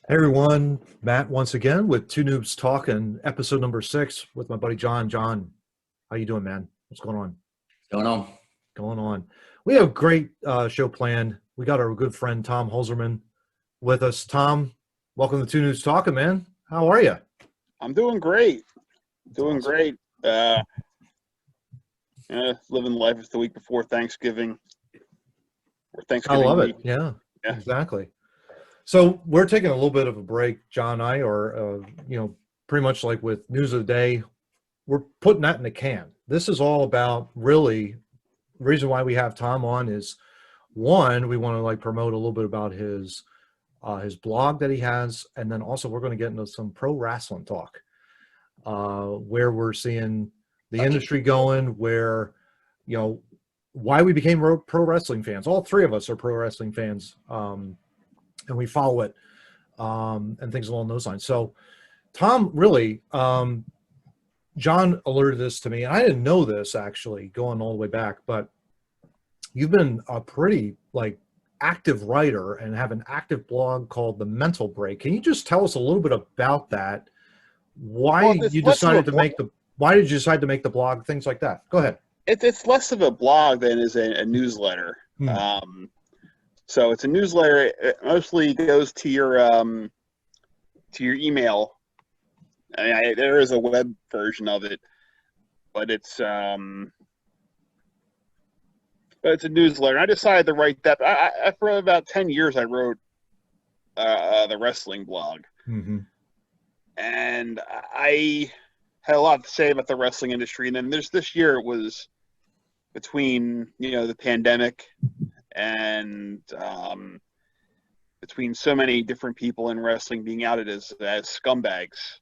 Hey everyone, Matt once again with Two Noobs Talking, episode number 6 with my buddy John. John, how you doing, man? What's going on? Going on. Going on. We have a great show planned. We got our good friend Tom Holzerman with us. Tom, welcome to Two Noobs Talking, man. How are you? I'm doing great. Doing awesome. great. Living life is the week before Thanksgiving. Or Thanksgiving I love week. it. Yeah, exactly. So we're taking a little bit of a break. John and I are, pretty much like with news of the day, we're putting that in the can. This is all about really the reason why we have Tom on is one, we want to like promote a little bit about his blog that he has, and then also we're going to get into some pro wrestling talk, where we're seeing the industry going, where why we became pro wrestling fans. All three of us are pro wrestling fans, and we follow it, and things along those lines. So, Tom, really, John alerted this to me, and I didn't know this actually going all the way back, but you've been a pretty active writer and have an active blog called The Mental Break. Can you just tell us a little bit about that? Why did you decide to make the blog, things like that? Go ahead. It's less of a blog than is a newsletter. So it's a newsletter. It mostly goes to your email. There is a web version of it, but it's a newsletter. I decided to write that. For about 10 years, I wrote the wrestling blog, and I had a lot to say about the wrestling industry. And then this year it was between the pandemic and between so many different people in wrestling being outed as scumbags,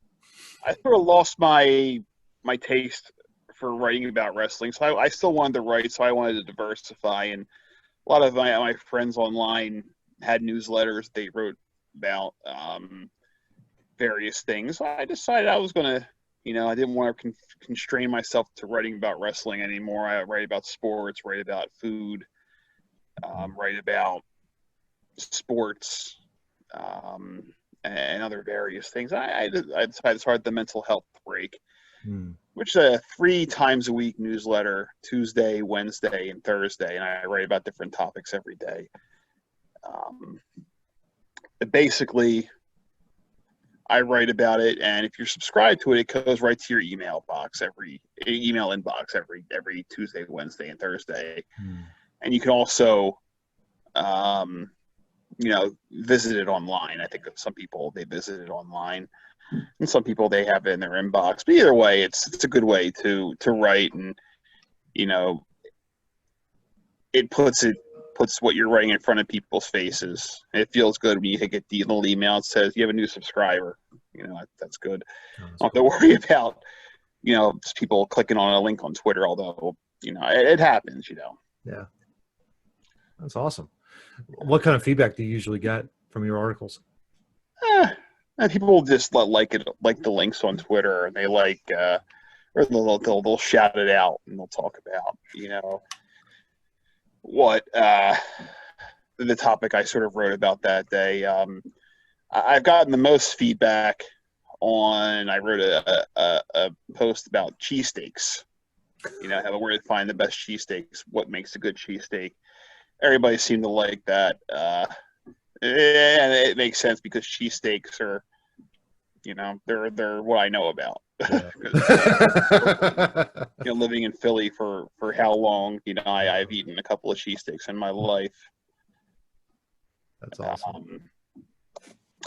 I sort of lost my taste for writing about wrestling. So I still wanted to write, so I wanted to diversify. And a lot of my friends online had newsletters they wrote about various things. So I decided I was going to, I didn't want to constrain myself to writing about wrestling anymore. I write about sports, write about food, write about sports, and other various things. I decided to start the Mental Health Break, which is a 3 times a week newsletter, Tuesday, Wednesday, and Thursday, and I write about different topics every day. Basically, I write about it, and if you're subscribed to it, it goes right to your email inbox every Tuesday, Wednesday, and Thursday. And you can also, visit it online. I think some people, they visit it online, and some people, they have it in their inbox. But either way, it's a good way to write, and it puts what you're writing in front of people's faces. It feels good when you get the little email that says you have a new subscriber. That's good. I don't have to worry about just people clicking on a link on Twitter, although it happens. Yeah, that's awesome. What kind of feedback do you usually get from your articles? And people just like the links on Twitter, and they or they'll shout it out, and they'll talk about what the topic I sort of wrote about that day. I've gotten the most feedback on. I wrote a post about cheesesteaks. Where to find the best cheesesteaks, what makes a good cheesesteak. Everybody seemed to like that. And it makes sense because cheesesteaks are, they're what I know about. Yeah. Living in Philly for how long, I've eaten a couple of cheesesteaks in my life. That's awesome.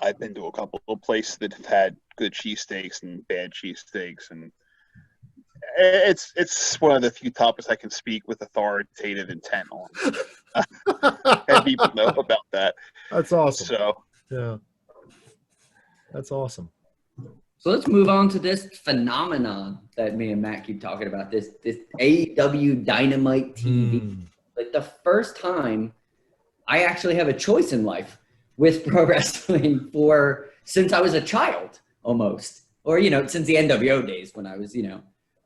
I've been to a couple of places that have had good cheesesteaks and bad cheesesteaks, and it's one of the few topics I can speak with authoritative intent on. And people know about that. That's awesome. So yeah, that's awesome. So let's move on to this phenomenon that me and Matt keep talking about. This AEW Dynamite TV. Like the first time I actually have a choice in life with pro wrestling since I was a child almost, or since the NWO days when I was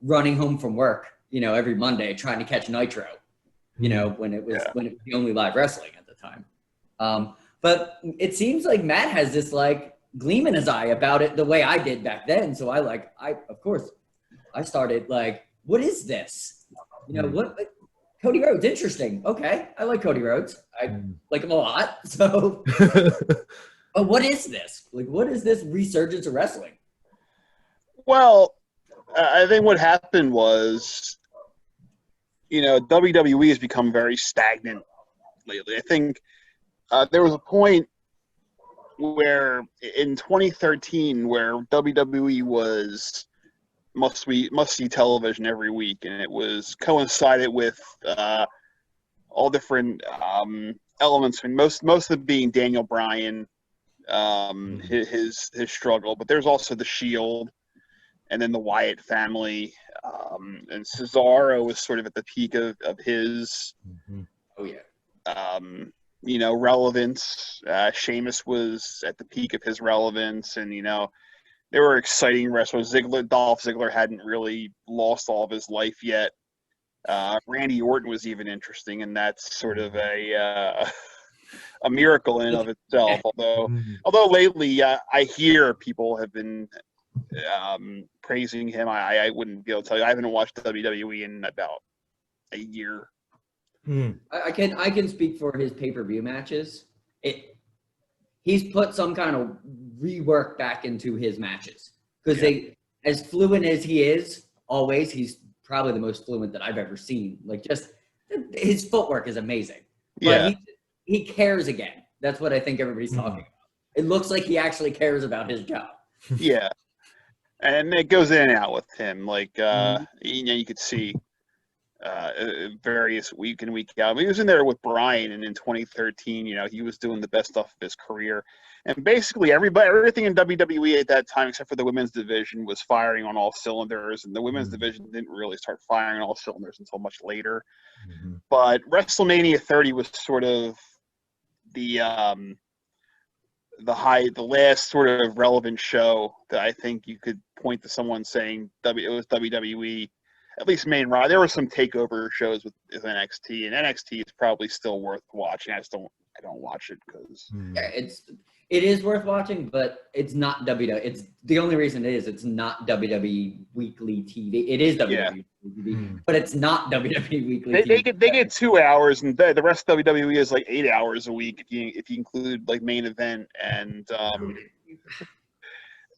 running home from work every Monday trying to catch Nitro. When it was the only live wrestling at the time. But it seems like Matt has this gleam in his eye about it the way I did back then. So of course, I started like, what is this? You know, what Cody Rhodes, interesting. Okay, I like Cody Rhodes. I like him a lot. So, but what is this? Like, what is this resurgence of wrestling? Well, I think what happened was, WWE has become very stagnant lately. I think there was a point where in 2013 where WWE was must-see television every week, and it was coincided with all different elements. I mean, most of them being Daniel Bryan, his struggle, but there's also the Shield, and then the Wyatt family, and Cesaro was sort of at the peak of his. Oh yeah. Relevance. Sheamus was at the peak of his relevance, and there were exciting wrestlers. Dolph Ziggler hadn't really lost all of his life yet. Randy Orton was even interesting, and that's sort of a miracle in and of itself. Although lately I hear people have been praising him. I wouldn't be able to tell you. I haven't watched WWE in about a year. I can speak for his pay-per-view matches. He's put some kind of rework back into his matches because as fluent as he is, always he's probably the most fluent that I've ever seen. Like, just his footwork is amazing. But he cares again. That's what I think everybody's talking about. It looks like he actually cares about his job. Yeah, and it goes in and out with him. Like you could see. Various week in, week out. I mean, he was in there with Bryan, and in 2013, he was doing the best stuff of his career. And basically, everything in WWE at that time, except for the women's division, was firing on all cylinders. And the women's division didn't really start firing on all cylinders until much later. But WrestleMania 30 was sort of the last sort of relevant show that I think you could point to someone saying it was WWE. At least main roster. There were some takeover shows with NXT, and NXT is probably still worth watching. I don't watch it because it is worth watching, but it's not WWE. It's the only reason it is. It's not WWE weekly TV. It is WWE TV, but it's not WWE weekly TV. They get 2 hours, and the rest of WWE is like 8 hours a week if you include like main event and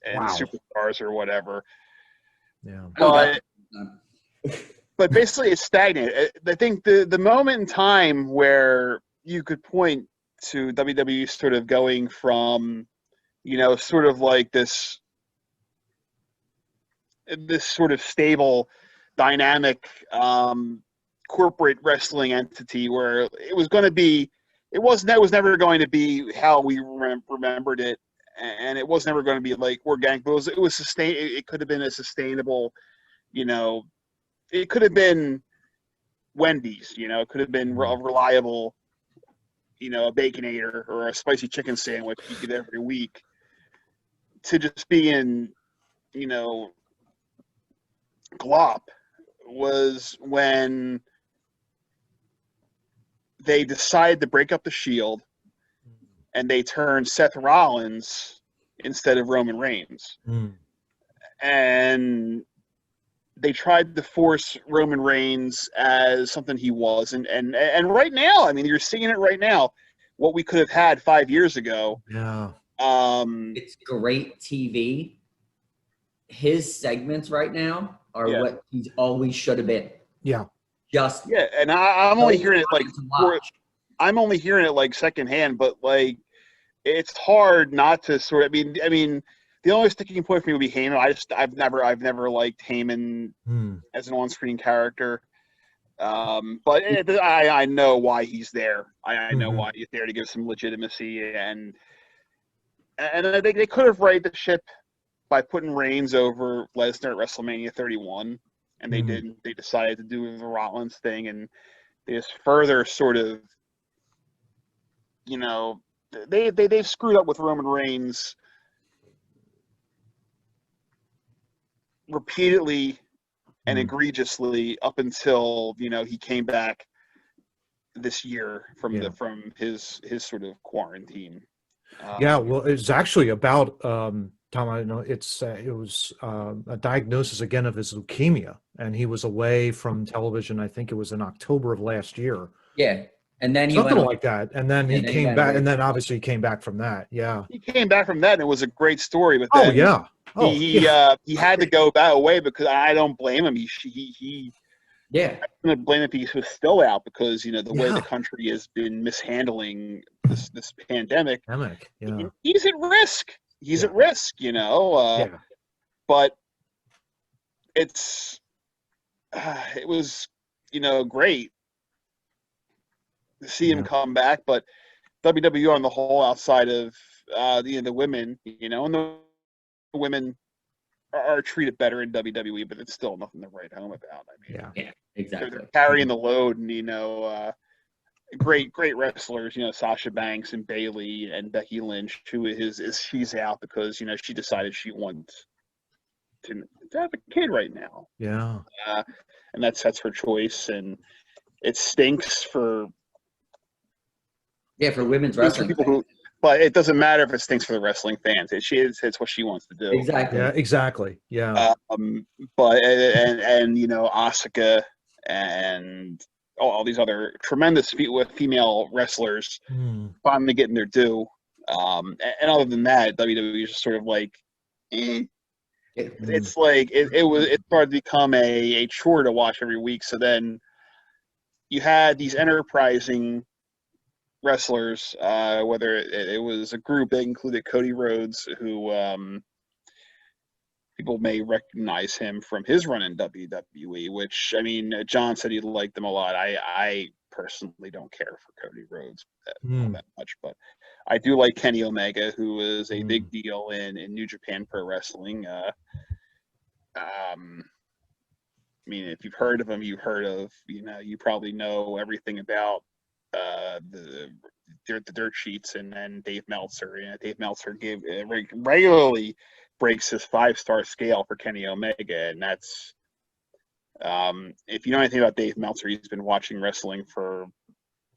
superstars or whatever. Yeah, but basically it's stagnant. I think the moment in time where you could point to WWE sort of going from, sort of like this sort of stable, dynamic corporate wrestling entity where it was never going to be how we remembered it, and it was never going to be like organic. But it could have been a sustainable, it could have been Wendy's, it could have been a reliable, a Baconator or a spicy chicken sandwich you get every week, to just being, glop was when they decided to break up the Shield and they turned Seth Rollins instead of Roman Reigns. And they tried to force Roman Reigns as something he wasn't. And right now, I mean, you're seeing it right now, what we could have had 5 years ago. Yeah. It's great TV. His segments right now are what he's always should have been. Yeah. And I'm only hearing it I'm only hearing it like secondhand, but like it's hard not to sort of. I mean, the only sticking point for me would be Heyman. I've never liked Heyman as an on-screen character. But I know why he's there. I know why he's there to give some legitimacy, and they could have righted the ship by putting Reigns over Lesnar at WrestleMania 31, and they didn't. They decided to do the Rollins thing, and they just further sort of, they've screwed up with Roman Reigns repeatedly and egregiously up until he came back this year from his sort of quarantine. Yeah, well, it's actually about Tom. I know it was a diagnosis again of his leukemia, and he was away from television. I think it was in October of last year. Yeah, and then he Something went like that, and then he and then he came went back, away and then from- obviously he came back from that. Yeah. He came back from that, and it was a great story. But Oh then yeah. Oh yeah. he had to go back away because I don't blame him. He Yeah, I'm gonna blame him if he was still out because the way Yeah. the country has been mishandling this pandemic. Emic. Yeah. He's at risk. He's Yeah. at risk. Yeah. But it was great to see him Yeah. come back. But WWE on the whole, outside of the women, and the women are treated better in WWE, but it's still nothing to write home about. I mean, Yeah. yeah, exactly. they're carrying the load, and great wrestlers, Sasha Banks and Bayley and Becky Lynch, who she's out because she decided she wants to have a kid right now, Yeah. and that's her choice, and it stinks for women's wrestling. people but it doesn't matter if it stinks for the wrestling fans. It's what she wants to do. Exactly. Yeah. Exactly. Yeah. But Asuka and all these other tremendous female wrestlers finally getting their due. And other than that, WWE is just sort of like, it's like it started to become a chore to watch every week. So then you had these enterprising wrestlers, whether it was a group that included Cody Rhodes, who people may recognize him from his run in WWE, which, I mean, John said he liked them a lot. I personally don't care for Cody Rhodes all that much, but I do like Kenny Omega, who is a big deal in New Japan Pro Wrestling. I mean, if you've heard of him, you probably know everything about the dirt sheets and then Dave Meltzer. Dave Meltzer regularly breaks his 5-star scale for Kenny Omega, and that's if you know anything about Dave Meltzer, he's been watching wrestling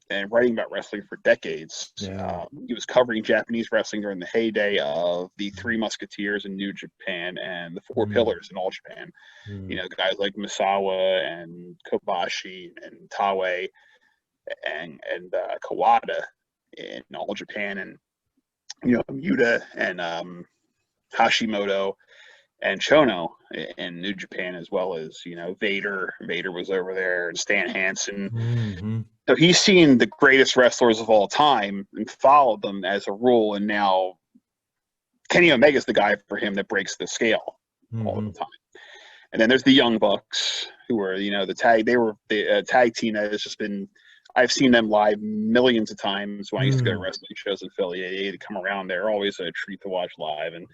and writing about wrestling for decades. Yeah. He was covering Japanese wrestling during the heyday of the Three Musketeers in New Japan and the Four Pillars in All Japan. Guys like Misawa and Kobashi and Taue and Kawada in All Japan, and Yuta and Hashimoto and Chono in New Japan, as well as Vader. Vader was over there, and Stan Hansen. So he's seen the greatest wrestlers of all time and followed them as a rule, and now Kenny Omega's the guy for him that breaks the scale all the time. And then there's the Young Bucks, who are the tag. They were the tag team that has just been. I've seen them live millions of times when I used to go to wrestling shows in Philly. They come around. They're always a treat to watch live. And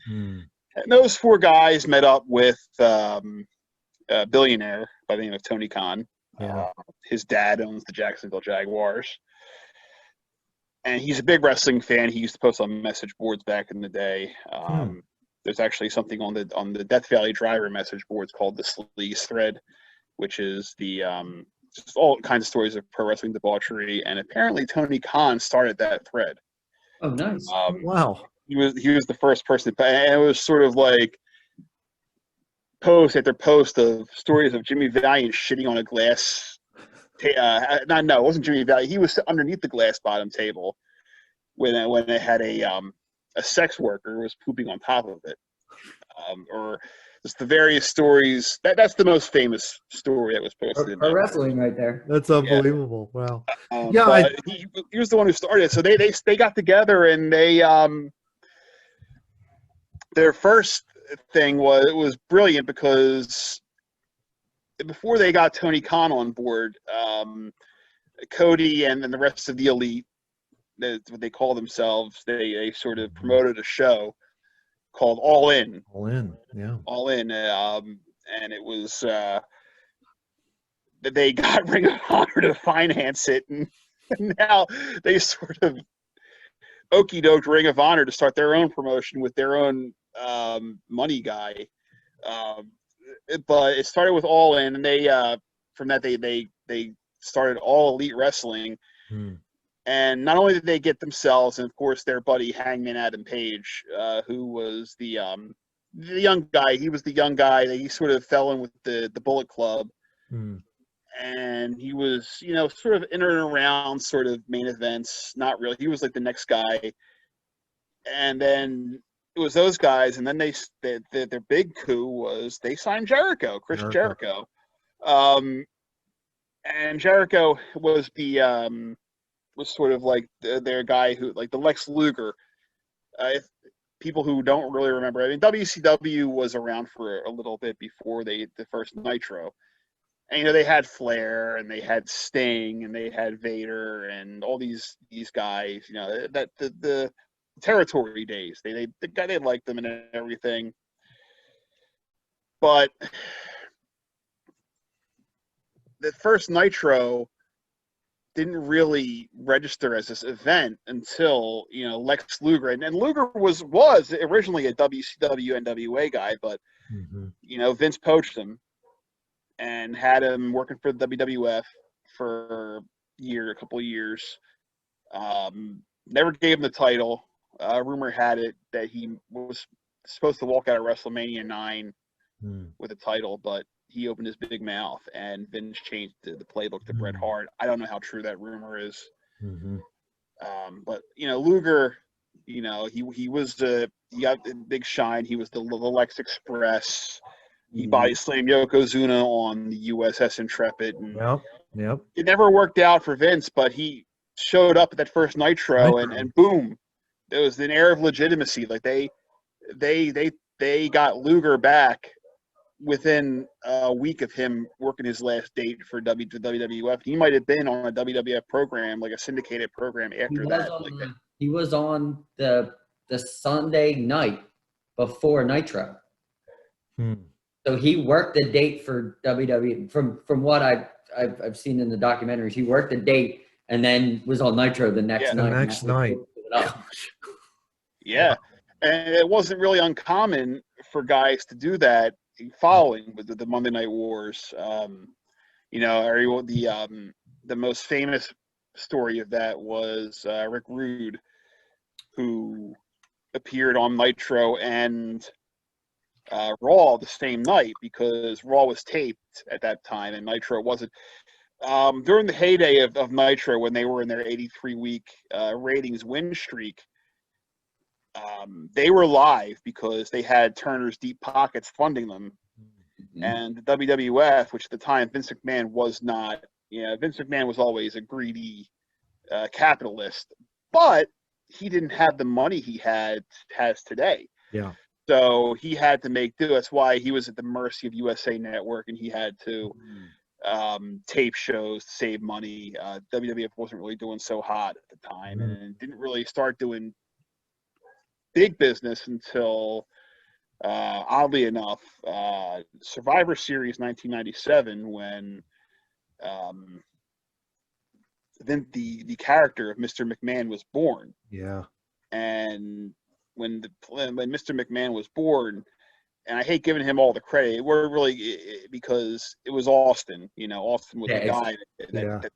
those four guys met up with a billionaire by the name of Tony Khan. Yeah. His dad owns the Jacksonville Jaguars. And he's a big wrestling fan. He used to post on message boards back in the day. There's actually something on the Death Valley Driver message boards called the Sleaze Thread, which is the just all kinds of stories of pro wrestling debauchery. And apparently Tony Khan started that thread. Oh, nice. Wow. He was the first person, and it was sort of like post after post of stories of Jimmy Valiant shitting on a glass. No, it wasn't Jimmy Valiant. He was underneath the glass bottom table when they had a sex worker was pooping on top of it, or just the various stories. That's the most famous story that was posted. Pro wrestling, right there. That's unbelievable. Wow. But he was the one who started it. So they got together, and they their first thing was brilliant because before they got Tony Khan on board, Cody and then the rest of the elite, that's what they call themselves, they sort of promoted a show called All In. All In, yeah. All In, and it was they got Ring of Honor to finance it, and now they sort of okey-doked Ring of Honor to start their own promotion with their own money guy. But it started with All In, and they from that they started All Elite Wrestling. And not only did they get themselves, and of course their buddy Hangman Adam Page, who was the young guy. He was the young guy that he sort of fell in with the Bullet Club. And he was, sort of in and around sort of main events. Not really. He was like the next guy. And then it was those guys. And then their big coup was they signed Jericho, Chris Jericho. And Jericho was was sort of like their guy who, like the Lex Luger. People who don't really remember, I mean, WCW was around for a little bit before the first Nitro. And, they had Flair, and they had Sting, and they had Vader, and all these guys, that the territory days. They liked them and everything. But the first Nitro didn't really register as this event until, Lex Luger. And Luger was originally a WCW NWA guy, but, Vince poached him and had him working for the WWF for a couple of years. Never gave him the title. Rumor had it that he was supposed to walk out of WrestleMania 9 with a title, but he opened his big mouth, and Vince changed the playbook to Bret Hart. I don't know how true that rumor is. But, Luger, he was he got the big shine. He was the Lex Express. He body slammed Yokozuna on the USS Intrepid. And it never worked out for Vince, but he showed up at that first Nitro. And boom, there was an air of legitimacy. Like they got Luger back within a week of him working his last date for WWF. He might have been on a WWF program, like a syndicated program after that. He was on the Sunday night before Nitro. So he worked the date for WWE. From what I've seen in the documentaries, he worked the date and then was on Nitro the next night. The next night. Yeah, and it wasn't really uncommon for guys to do that following with the Monday Night Wars. The most famous story of that was Rick Rude, who appeared on Nitro and Raw the same night, because Raw was taped at that time and Nitro wasn't. During the heyday of Nitro, when they were in their 83-week ratings win streak, they were live because they had Turner's deep pockets funding them. And the WWF, which at the time Vince McMahon was not, Vince McMahon was always a greedy capitalist, but he didn't have the money he has today. Yeah. So he had to make do. That's why he was at the mercy of USA Network, and he had to tape shows to save money. WWF wasn't really doing so hot at the time, and didn't really start doing big business until, oddly enough, Survivor Series 1997, when then the character of Mr. McMahon was born. Yeah. And when Mr. McMahon was born, and I hate giving him all the credit, we're really, because it was Austin. Austin was the guy that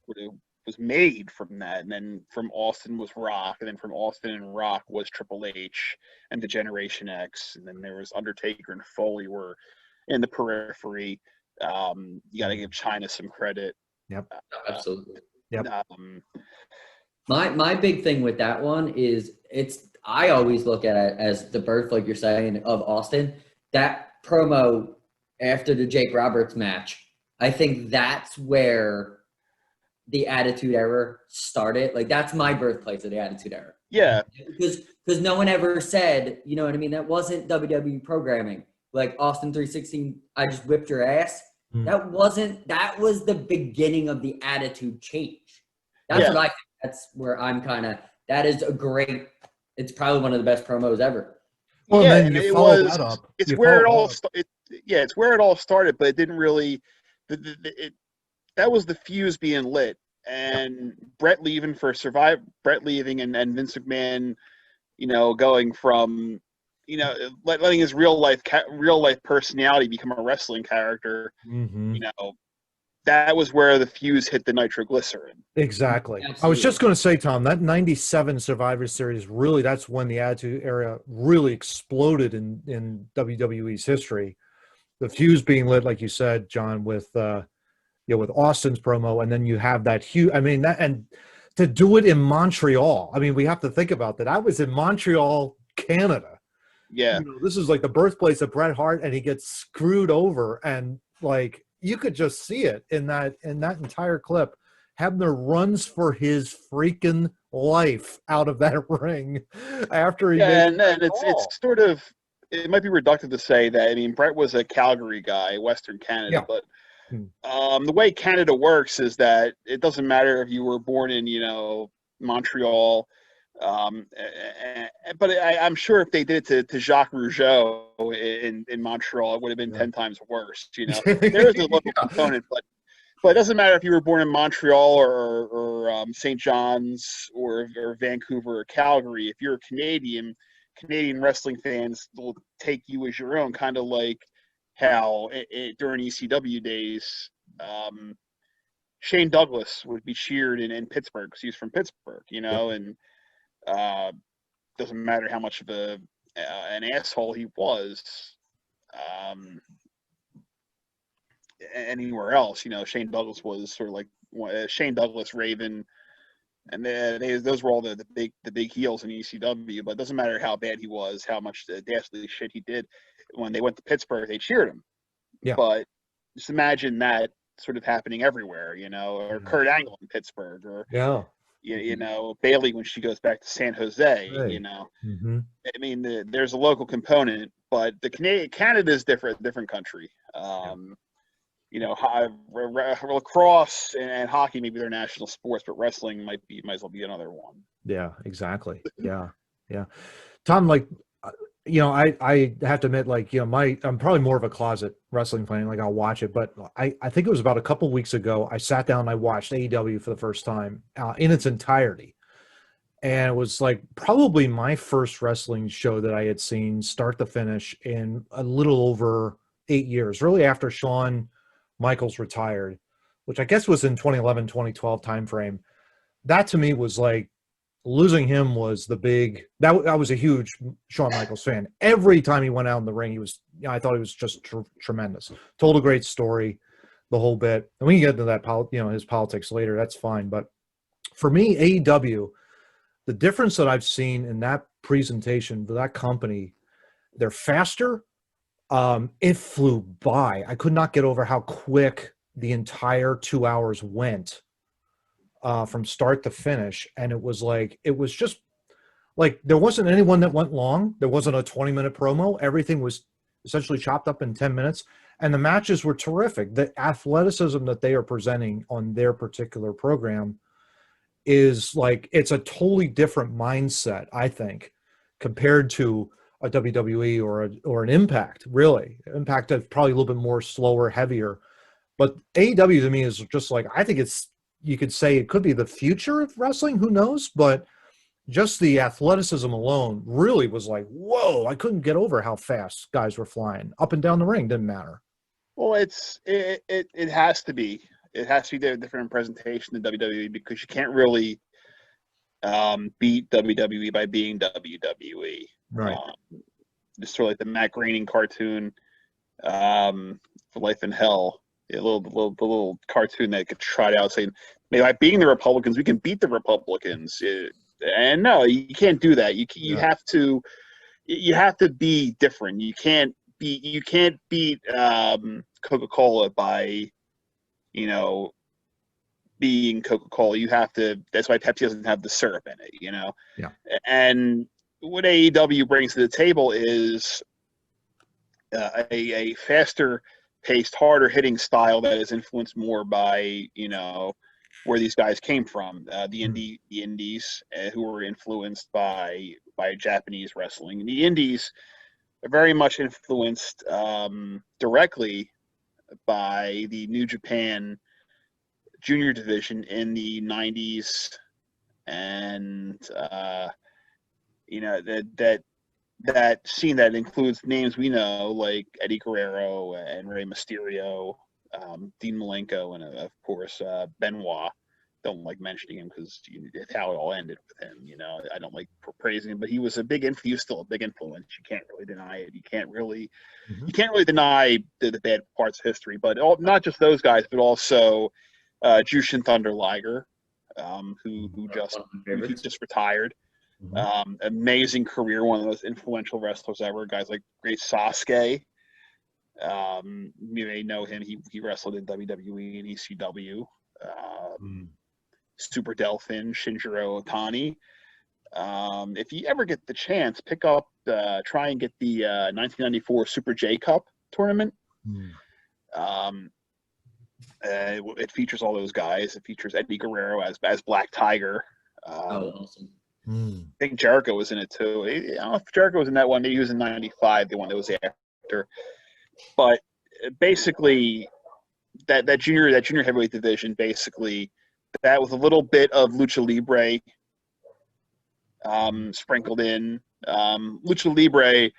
was made from that, and then from Austin was Rock, and then from Austin and Rock was Triple H and the Generation X, and then there was Undertaker and Foley were in the periphery. You got to give China some credit. Yep. Absolutely. Yep. My big thing with that one is I always look at it as the birth, like you're saying, of Austin. That promo after the Jake Roberts match, I think that's where the Attitude Era started. Like, that's my birthplace of the Attitude Era. Yeah. Because no one ever said, you know what I mean? That wasn't WWE programming. Like Austin 316, I just whipped your ass. That was the beginning of the attitude change. That's what I think. That's where I'm that is it's probably one of the best promos ever. Well, yeah, and then you follow that up. It's where it all started, but it didn't really. That was the fuse being lit, and Brett leaving and Vince McMahon, going from, letting his real life personality become a wrestling character. that was where the fuse hit the nitroglycerin. Exactly. I was Absolutely. just going to say, Tom, that 97 Survivor Series, really, that's when the Attitude Era really exploded in WWE's history. The fuse being lit, like you said, John, with with Austin's promo, and then you have that huge, I mean, that, and to do it in Montreal, I mean, we have to think about that. I was in Montreal, Canada. Yeah. This is like the birthplace of Bret Hart, and he gets screwed over, and like you could just see it in that entire clip. Hebner runs for his freaking life out of that ring after he Yeah, made and it's sort of, it might be reductive to say that. I mean, Brett was a Calgary guy, Western Canada, Yeah. but the way Canada works is that it doesn't matter if you were born in, Montreal, but I'm sure if they did it to Jacques Rougeau in Montreal, it would have been 10 times worse. There is a local component, but it doesn't matter if you were born in Montreal or St. John's or Vancouver or Calgary. If you're a Canadian wrestling fans will take you as your own, kind of like how during ECW days, Shane Douglas would be cheered in Pittsburgh because he's from Pittsburgh, and doesn't matter how much of an asshole he was anywhere else. Shane Douglas was sort of like Shane Douglas, Raven, and those were all the big heels in ECW. But it doesn't matter how bad he was, how much the dastardly shit he did. When they went to Pittsburgh, they cheered him. Yeah. But just imagine that sort of happening everywhere, or Kurt Angle in Pittsburgh, or Bailey when she goes back to San Jose. Right. Mm-hmm. I mean, there's a local component, but Canada is different country. Lacrosse and hockey maybe they're national sports, but wrestling might as well be another one. Yeah, exactly. Yeah. Tom, like, I have to admit, like, I'm probably more of a closet wrestling fan. Like, I'll watch it, but I think it was about a couple weeks ago, I sat down and I watched AEW for the first time in its entirety. And it was like probably my first wrestling show that I had seen start to finish in a little over 8 years, really after Shawn Michaels retired, which I guess was in 2011, 2012 timeframe. That to me was like, losing him was the big, that I was a huge Shawn Michaels fan. Every time he went out in the ring, he was, I thought he was just tremendous. Told a great story, the whole bit. And we can get into that, his politics later. That's fine. But for me, AEW, the difference that I've seen in that presentation for that company, they're faster. It flew by. I could not get over how quick the entire 2 hours went. From start to finish, and it was just like there wasn't anyone that went long. There wasn't a 20-minute promo. Everything was essentially chopped up in 10 minutes, and the matches were terrific. The athleticism that they are presenting on their particular program is like, it's a totally different mindset, I think, compared to a WWE or an Impact. Really, Impact is probably a little bit more slower, heavier, but AEW to me is just like, I think it's, you could say it could be the future of wrestling, who knows, but just the athleticism alone really was like, whoa, I couldn't get over how fast guys were flying up and down the ring. Didn't matter. Well, it has to be. It has to be a different presentation than WWE, because you can't really beat WWE by being WWE. Right. Just sort of like the Matt Groening cartoon, For Life in Hell. A little cartoon that could trot out saying, by beating the Republicans, we can beat the Republicans. And no, you can't do that. You have to be different. You can't beat Coca-Cola by being Coca-Cola. You have to. That's why Pepsi doesn't have the syrup in it. Yeah. And what AEW brings to the table is a faster paced, harder hitting style that is influenced more by where these guys came from, the indies, who were influenced by Japanese wrestling. The indies are very much influenced directly by the New Japan junior division in the 90s, and that scene that includes names we know like Eddie Guerrero and Rey Mysterio, Dean Malenko, and of course Benoit. Don't like mentioning him because it's how it all ended with him. I don't like praising him, but he was he was still a big influence. You can't really deny it. You can't really deny the bad parts of history. But not just those guys, but also Jushin Thunder Liger, who just retired. Amazing career, one of the most influential wrestlers ever. Guys like great Sasuke. You may know him. He wrestled in WWE and ECW. Super Delphin, Shinjiro Otani. If you ever get the chance, try and get the 1994 Super J Cup tournament. It features all those guys. It features Eddie Guerrero as Black Tiger. Awesome. I think Jericho was in it too. I don't know if Jericho was in that one. Maybe he was in '95, the one that was after. But basically, that junior heavyweight division, basically, that with a little bit of lucha libre sprinkled in. Lucha libre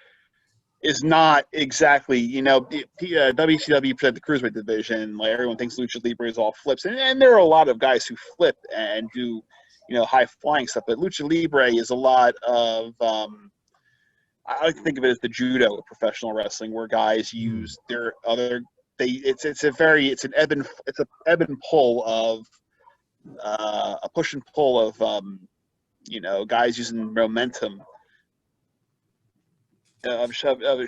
is not exactly, WCW presented the cruiserweight division. Like, everyone thinks lucha libre is all flips, and there are a lot of guys who flip and do, high flying stuff. But lucha libre is a lot of I like to think of it as the judo of professional wrestling, where guys use their other. It's an ebb and pull of a push and pull of guys using momentum, of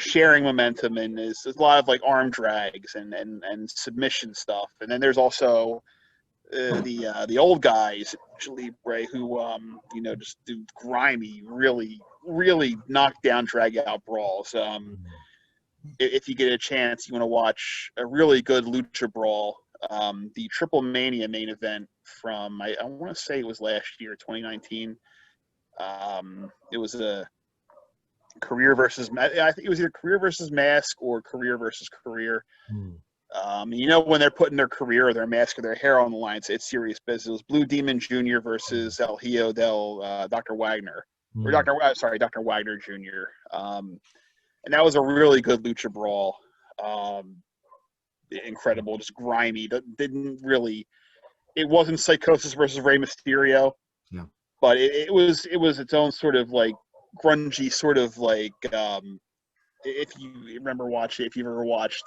sharing momentum, and there's a lot of like arm drags and submission stuff. And then there's also the old guys, Libre, who just do grimy, really knockdown, drag out brawls. If you get a chance, you want to watch a really good lucha brawl. The Triple Mania main event from I want to say it was last year, 2019. It was a career versus. I think it was either career versus mask or career versus career. When they're putting their career or their mask or their hair on the line, it's serious business. It was Blue Demon Jr. versus El Hijo del Dr. Wagner, or Dr. Wagner Jr. And that was a really good lucha brawl. Incredible, just grimy. It wasn't Psychosis versus Rey Mysterio. Yeah. But it was its own sort of like grungy sort of like if you've ever watched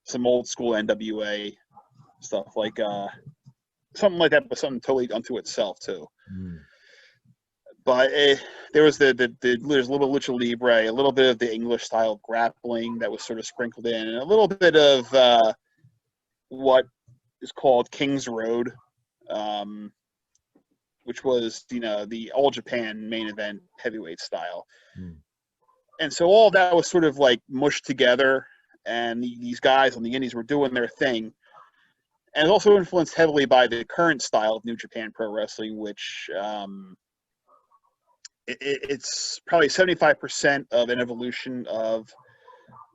some old school NWA stuff, like something like that, but something totally unto itself too. But there was there's a little bit of lucha libre, a little bit of the English style grappling that was sort of sprinkled in, and a little bit of what is called King's Road, which was the All Japan main event heavyweight style. And so all that was sort of like mushed together, and these guys on the indies were doing their thing. And it's also influenced heavily by the current style of New Japan Pro Wrestling, which it's probably 75% of an evolution of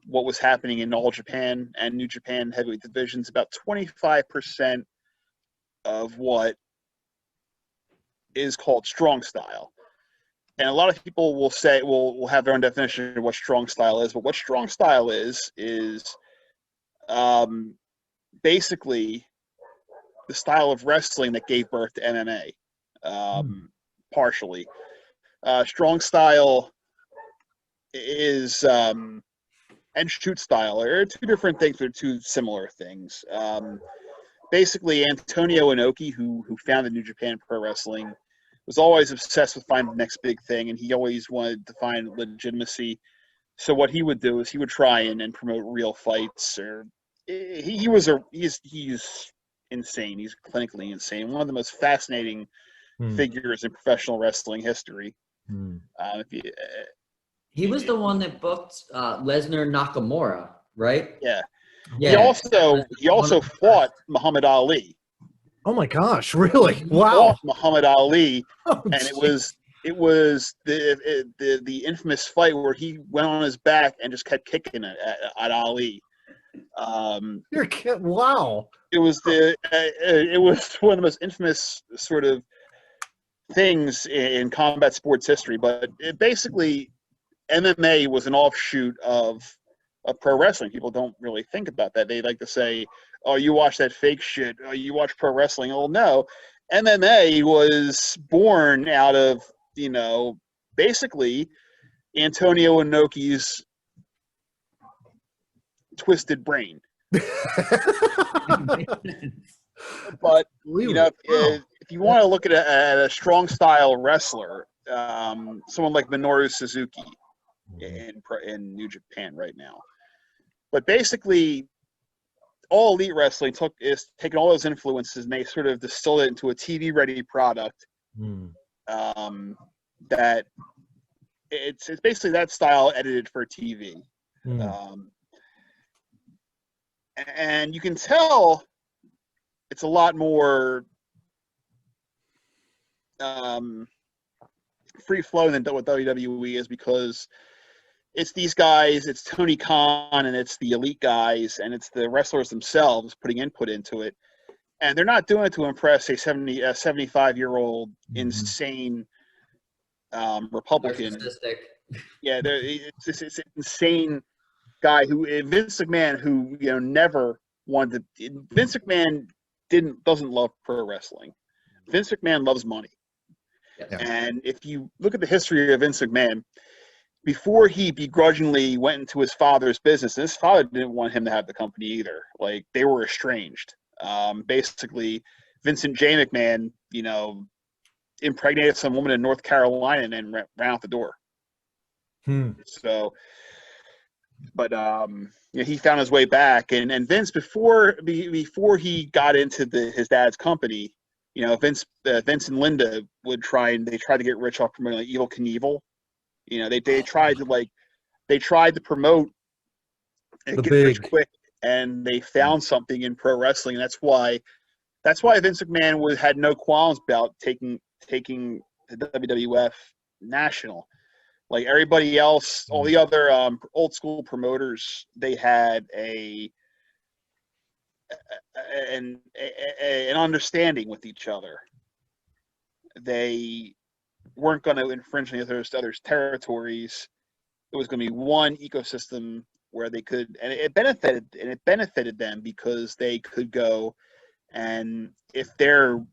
what was happening in All Japan and New Japan heavyweight divisions, about 25% of what is called strong style. And a lot of people will say, will have their own definition of what strong style is, but what strong style is basically the style of wrestling that gave birth to MMA, partially. Strong style is and shoot style are two different things, but two similar things. Basically, Antonio Inoki, who founded New Japan Pro Wrestling, was always obsessed with finding the next big thing, and he always wanted to find legitimacy. So what he would do is he would try and promote real fights. Or he's insane. He's clinically insane. One of the most fascinating figures in professional wrestling history. He was the one that booked Lesnar Nakamura, right? Yeah. Yeah. He also fought Muhammad Ali. Oh my gosh! Really? He wow. fought Muhammad Ali, and geez. it was the infamous fight where he went on his back and just kept kicking at Ali. You're kidding! Wow. It was one of the most infamous sort of things in combat sports history. But basically, MMA was an offshoot of of pro wrestling. People don't really think about that. They like to say, "Oh, you watch that fake shit. Oh, you watch pro wrestling." Oh, no. MMA was born out of, basically Antonio Inoki's twisted brain. But if you want to look at a strong style wrestler, someone like Minoru Suzuki in New Japan right now. But basically, all Elite Wrestling is taking all those influences and they sort of distilled it into a TV-ready product. That it's basically that style edited for TV. And you can tell it's a lot more free flowing than what WWE is, because it's these guys, it's Tony Khan, and it's the Elite guys, and it's the wrestlers themselves putting input into it. And they're not doing it to impress a 75-year-old insane Republican. Narcissistic. Yeah, it's an insane guy who Vince McMahon, who never wanted to. Vince McMahon doesn't love pro wrestling. Vince McMahon loves money. Yeah. And if you look at the history of Vince McMahon, before he begrudgingly went into his father's business, and his father didn't want him to have the company either. Like, they were estranged. Basically, Vincent J. McMahon, impregnated some woman in North Carolina and then ran out the door. So, but he found his way back, and Vince, before he got into his dad's company, Vince and Linda tried to get rich off promoting like Evel Knievel. They tried to promote and get rich quick, and they found something in pro wrestling. And that's why Vince McMahon had no qualms about taking the WWF national. Like everybody else, all the other old school promoters, they had an understanding with each other. They weren't going to infringe on others' territories. It was going to be one ecosystem where they could, and it benefited them, because they could go, and if their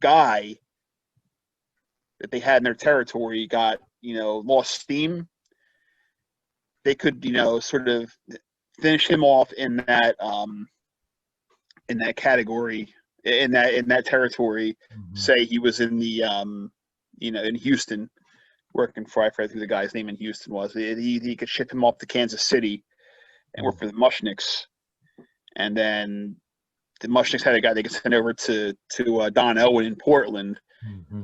guy that they had in their territory got lost steam, they could sort of finish him off in that category, in that territory. Say he was in the in Houston working for, I forget who the guy's name in Houston was. He could ship him off to Kansas City and work for the Mushnicks, and then the Mushnicks had a guy they could send over to Don Elwin in Portland.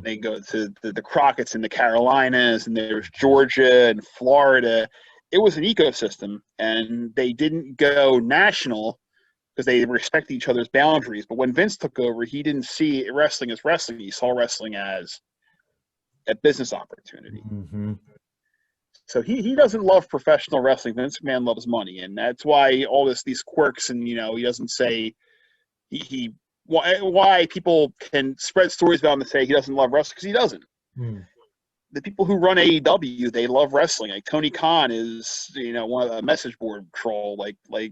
They go to the Crockett's in the Carolinas, and there's Georgia and Florida. It was an ecosystem, and they didn't go national because they respect each other's boundaries. But when Vince took over, he didn't see wrestling as wrestling. He saw wrestling as a business opportunity. So he doesn't love professional wrestling. Vince McMahon loves money, and that's why all these quirks, and he doesn't say why people can spread stories about him and say he doesn't love wrestling, because he doesn't. The people who run AEW, they love wrestling. Like Tony Khan is, one of a message board troll. Like I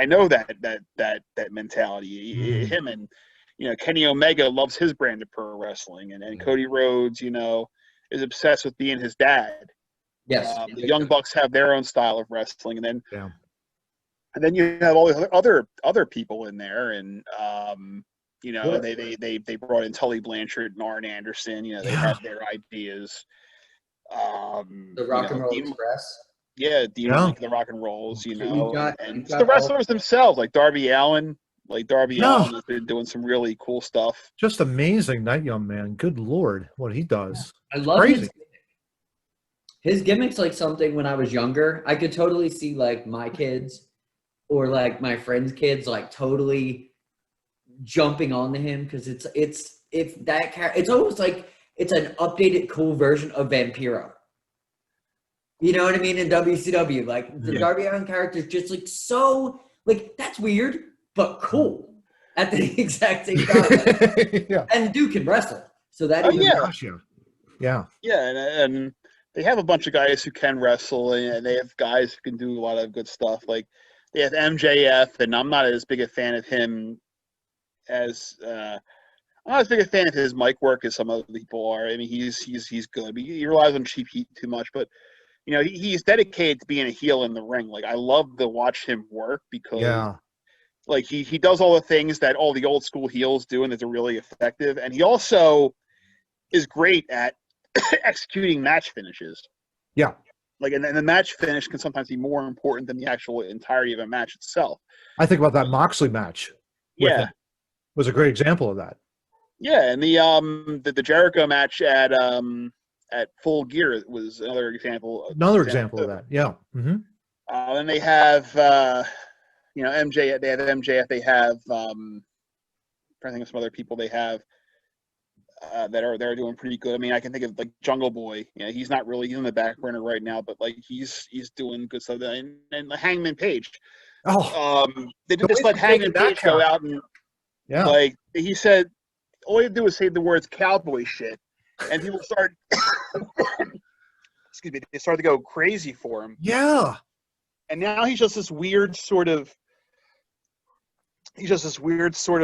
know that mentality. Him and Kenny Omega loves his brand of pro wrestling, and Cody Rhodes, is obsessed with being his dad. Yes. The Young Bucks have their own style of wrestling, and then you have all the other people in there, and they brought in Tully Blanchard and Arn Anderson. They have their ideas. The Rock and Roll Express. Yeah, like the Rock and Rolls. You've and got the wrestlers themselves, like Darby Allin. Allin has been doing some really cool stuff. Just amazing, that young man. Good Lord, what he does. I love his gimmick's like something when I was younger. I could totally see like my kids or like my friends' kids like totally jumping onto him, because it's almost like it's an updated cool version of Vampiro. You know what I mean? In WCW, like the Darby Allin character is just like so like that's weird but cool at the exact same time. And dude can wrestle, so that Yeah, and they have a bunch of guys who can wrestle, and they have guys who can do a lot of good stuff. Like they have MJF, and I'm not as big a fan of him as I'm not as big a fan of his mic work as some other people are. I mean, he's good. He relies on cheap heat too much, but you know, he's dedicated to being a heel in the ring. Like I love to watch him work because Yeah. like he does all the things that all the old school heels do and that they're really effective. And he also is great at executing match finishes. Yeah. Like and the match finish can sometimes be more important than the actual entirety of a match itself. I think about that Moxley match. Yeah. Was a great example of that. Yeah, and the Jericho match at Full Gear was another example. Another example of that. Yeah. Mm-hmm. And they have you know, MJ. They have MJF. They have I'm trying to think of some other people they have they're doing pretty good. I mean, I can think of like Jungle Boy. You know, he's not really in the back burner right now, but like he's doing good stuff. And Hangman Page. Oh, they just let Hangman Page go out and like he said, all you do is say the words cowboy shit, and people start excuse me, they start to go crazy for him. Yeah. And now he's just this weird sort of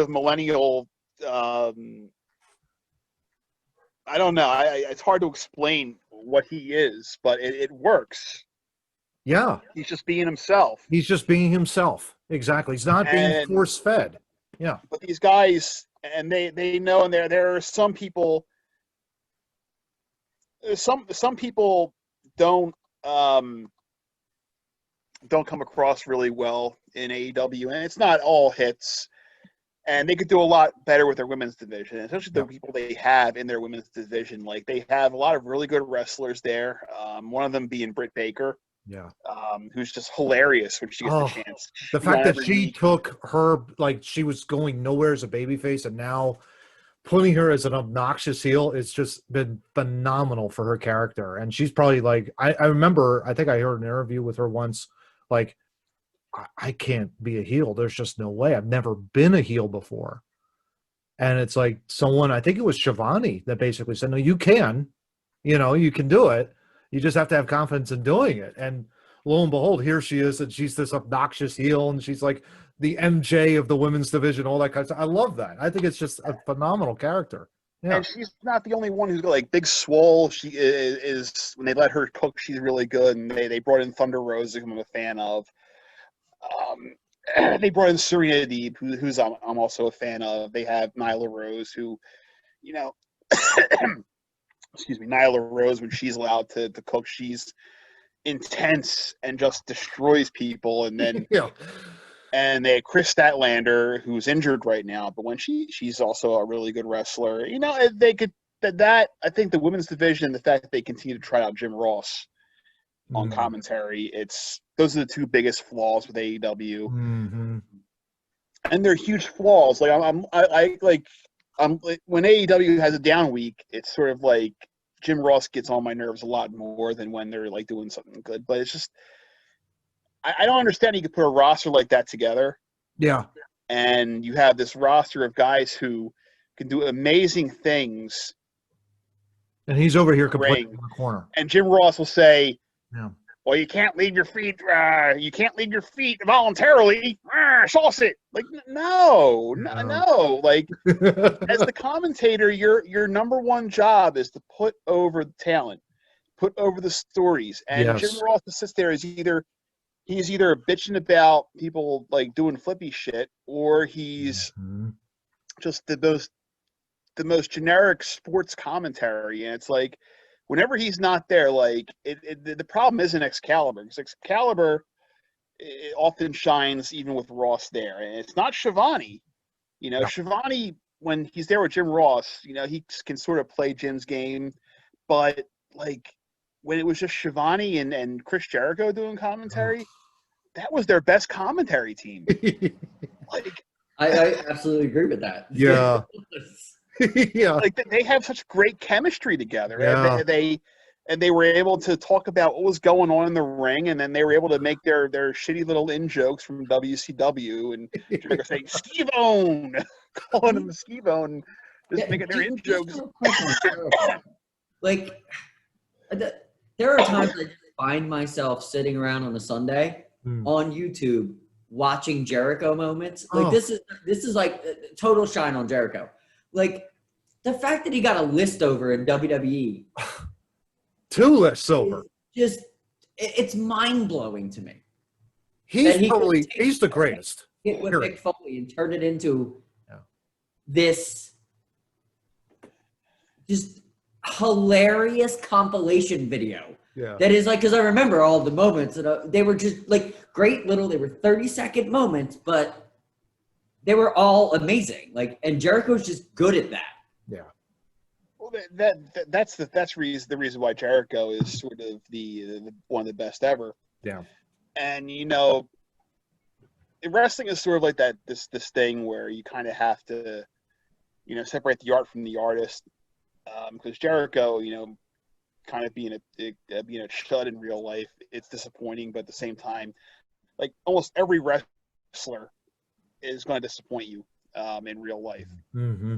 millennial I don't know. It's hard to explain what he is, but it works. Yeah. He's just being himself. He's just being himself. Exactly. He's not being force-fed. Yeah. But these guys, and they know, and there are some people. Some people don't come across really well in AEW, and it's not all hits. And they could do a lot better with their women's division, especially the people they have in their women's division. Like they have a lot of really good wrestlers there. One of them being Britt Baker. Yeah. Who's just hilarious when she gets the chance. The fact that she took her, like she was going nowhere as a babyface, and now putting her as an obnoxious heel, it's just been phenomenal for her character. And she's probably like, I remember, I think I heard an interview with her once, like, I can't be a heel. There's just no way. I've never been a heel before. And it's like someone, I think it was Shivani, that basically said, no, you can. You know, you can do it. You just have to have confidence in doing it. And lo and behold, here she is, and she's this obnoxious heel, and she's like the MJ of the women's division, all that kind of stuff. I love that. I think it's just a phenomenal character. Yeah. And she's not the only one who's got like big swole. She is when they let her cook, she's really good. And they brought in Thunder Rose, who I'm a fan of. They brought in Serena Deeb, who's I'm also a fan of. They have Nyla Rose, who, you know, excuse me, Nyla Rose, when she's allowed to cook, she's intense and just destroys people. And then and they had Chris Statlander, who's injured right now, but when she's also a really good wrestler. You know, they could that I think the women's division, the fact that they continue to try out Jim Ross on commentary, those are the two biggest flaws with AEW. Mm-hmm. And they're huge flaws. Like I'm when AEW has a down week, it's sort of like Jim Ross gets on my nerves a lot more than when they're like doing something good. But it's just I don't understand you could put a roster like that together. Yeah. And you have this roster of guys who can do amazing things. And he's over here complaining in the corner. And Jim Ross will say, yeah, well, you can't leave your feet. You can't leave your feet voluntarily. Sauce it. Like no. Like as the commentator, your number one job is to put over the talent, put over the stories. And Jim Ross sits there he's either bitching about people like doing flippy shit, or he's just the most generic sports commentary. And it's like, whenever he's not there, like the problem isn't Excalibur, because Excalibur it often shines even with Ross there, and it's not Shivani. You know, Shivani, when he's there with Jim Ross, you know, he can sort of play Jim's game, but like when it was just Shivani and Chris Jericho doing commentary, that was their best commentary team. Like I absolutely agree with that. Yeah. Yeah. Like they have such great chemistry together. Yeah. And they were able to talk about what was going on in the ring, and then they were able to make their shitty little in jokes from WCW and saying Ski-Bone, calling him Ski-Bone, just making their in jokes. Like there are times I just find myself sitting around on a Sunday on YouTube watching Jericho moments. Like this is like total shine on Jericho. Like the fact that he got a list over in WWE. 2 lists over. It's mind-blowing to me. He's the greatest. Hit with Mick Foley and turn it into this just hilarious compilation video. Yeah. That is like, because I remember all the moments and they were just like great little. They were 30-second moments, but they were all amazing. Like, and Jericho's just good at that. Yeah. Well, that's the reason why Jericho is sort of the one of the best ever. Yeah. And wrestling is sort of like that this thing where you kind of have to, separate the art from the artist. Because Jericho, kind of being a chud in real life, it's disappointing, but at the same time, like almost every wrestler is going to disappoint you in real life. Mm-hmm.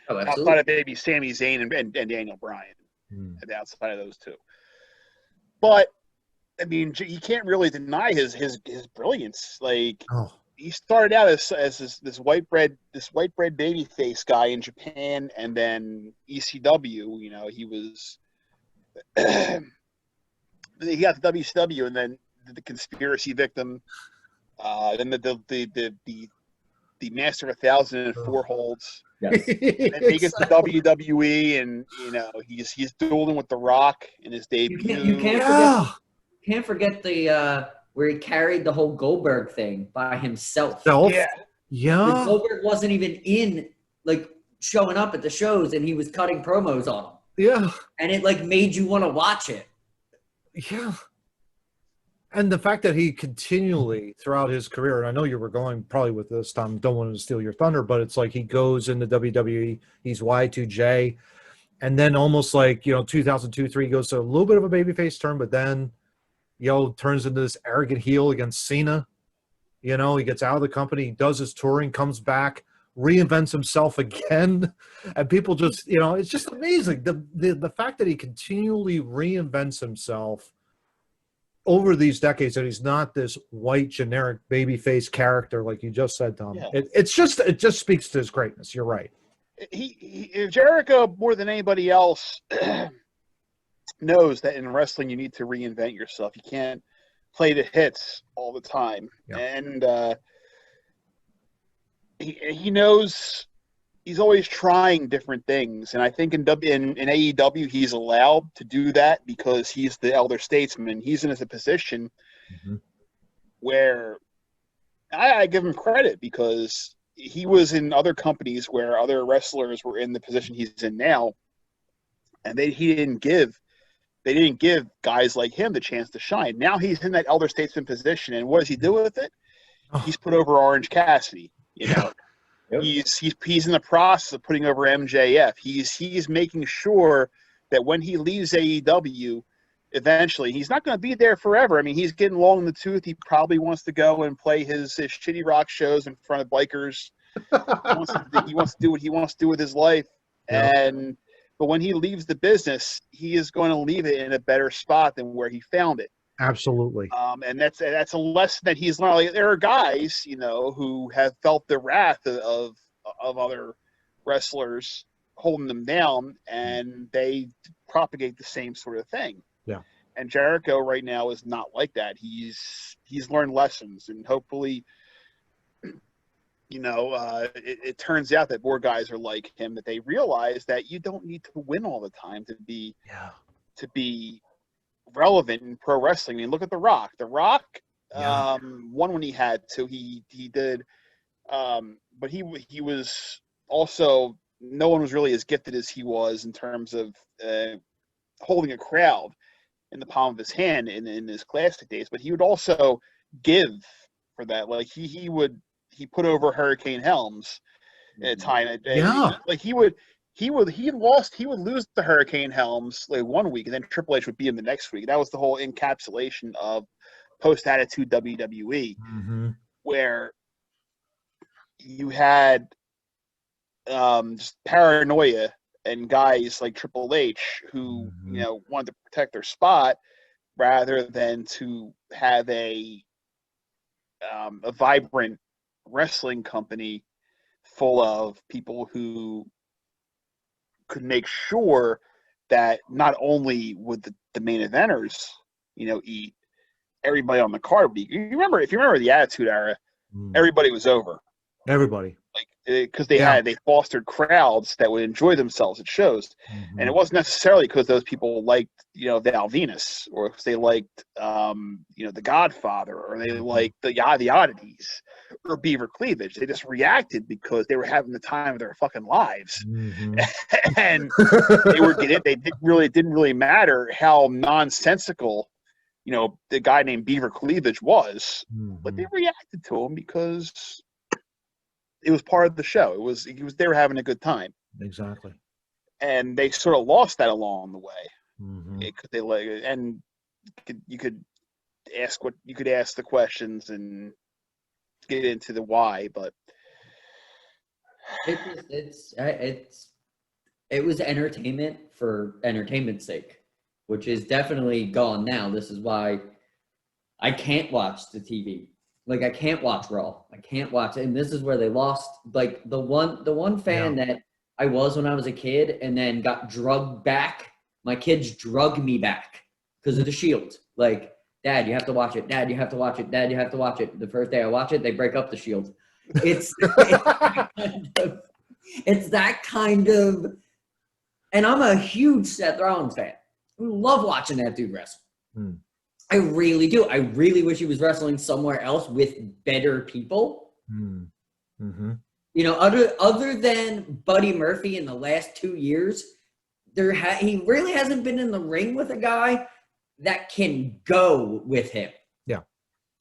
Oh, outside of maybe Sami Zayn and Daniel Bryan, outside of those two. But I mean, you can't really deny his brilliance. Like he started out as this white bread babyface guy in Japan, and then ECW. He was he got the WCW, and then the conspiracy victim. Then the Master of 1,004 holds. Yes. And he gets to WWE, and he's dueling with The Rock in his debut. You can't forget the where he carried the whole Goldberg thing by himself. Yeah. Goldberg wasn't even showing up at the shows, and he was cutting promos on them. Yeah. And it made you want to watch it. Yeah. And the fact that he continually throughout his career, and I know you were going probably with this, Tom, don't want to steal your thunder, but it's like he goes into WWE, he's Y2J, and then almost 2002-03 goes to a little bit of a babyface turn, but then turns into this arrogant heel against Cena. He gets out of the company, does his touring, comes back, reinvents himself again, and people just it's just amazing the fact that he continually reinvents himself over these decades, that he's not this white generic babyface character like you just said, Tom. Yeah. It just speaks to his greatness. You're right. Jericho, more than anybody else, knows that in wrestling you need to reinvent yourself. You can't play the hits all the time. Yeah. And he knows he's always trying different things, and I think in AEW he's allowed to do that because he's the elder statesman. He's in a position where I give him credit, because he was in other companies where other wrestlers were in the position he's in now, and they didn't give guys like him the chance to shine. Now he's in that elder statesman position, and what does he do with it? He's put over Orange Cassidy. Yep. He's in the process of putting over MJF. He's making sure that when he leaves AEW, eventually, he's not going to be there forever. I mean, he's getting long in the tooth. He probably wants to go and play his shitty rock shows in front of bikers. He wants to do what he wants to do with his life. Yeah. But when he leaves the business, he is going to leave it in a better spot than where he found it. Absolutely. And that's a lesson that he's learned. Like, there are guys, who have felt the wrath of other wrestlers holding them down, and they propagate the same sort of thing. Yeah. And Jericho right now is not like that. He's learned lessons, and hopefully, it turns out that more guys are like him, that they realize that you don't need to win all the time to be relevant in pro wrestling. I mean, look at The Rock. The Rock won when he had to. He did, but he was also, no one was really as gifted as he was in terms of holding a crowd in the palm of his hand in his classic days. But he would also give for that. Like he put over Hurricane Helms at a time. Like he would lose the Hurricane Helms like 1 week, and then Triple H would beat him the next week. That was the whole encapsulation of post-Attitude WWE, where you had just paranoia and guys like Triple H who Mhm. wanted to protect their spot rather than to have a vibrant wrestling company full of people who could make sure that not only would the main eventers, eat, everybody on the card would eat. If you remember the Attitude Era, Mm. everybody was over. Everybody. Because Yeah. they fostered crowds that would enjoy themselves at shows, and it Mhm. wasn't necessarily because those people liked Val Venus, or if they liked the Godfather, or they liked the Oddities or Beaver Cleavage. They just reacted because they were having the time of their fucking lives, Mhm. and they were getting. They didn't really matter how nonsensical the guy named Beaver Cleavage was, but they Mhm. reacted to him because it was part of the show. They were having a good time, Exactly. and they sort of lost that along the way. Mhm. You could ask the questions and get into the why, but It was entertainment for entertainment's sake, which is definitely gone now. This is why I can't watch the TV. Like, I can't watch Raw. I can't watch it. And this is where they lost, like, the one fan that I was when I was a kid and then got drugged back. My kids drug me back because of the Shield. Like, Dad, you have to watch it. Dad, you have to watch it. Dad, you have to watch it. The first day I watch it, they break up the Shield. It's it's that kind of, and I'm a huge Seth Rollins fan. I love watching that dude wrestle. Mm. I really do. I really wish he was wrestling somewhere else with better people. Mm. Mhm. Other than Buddy Murphy in the last 2 years, he really hasn't been in the ring with a guy that can go with him. Yeah.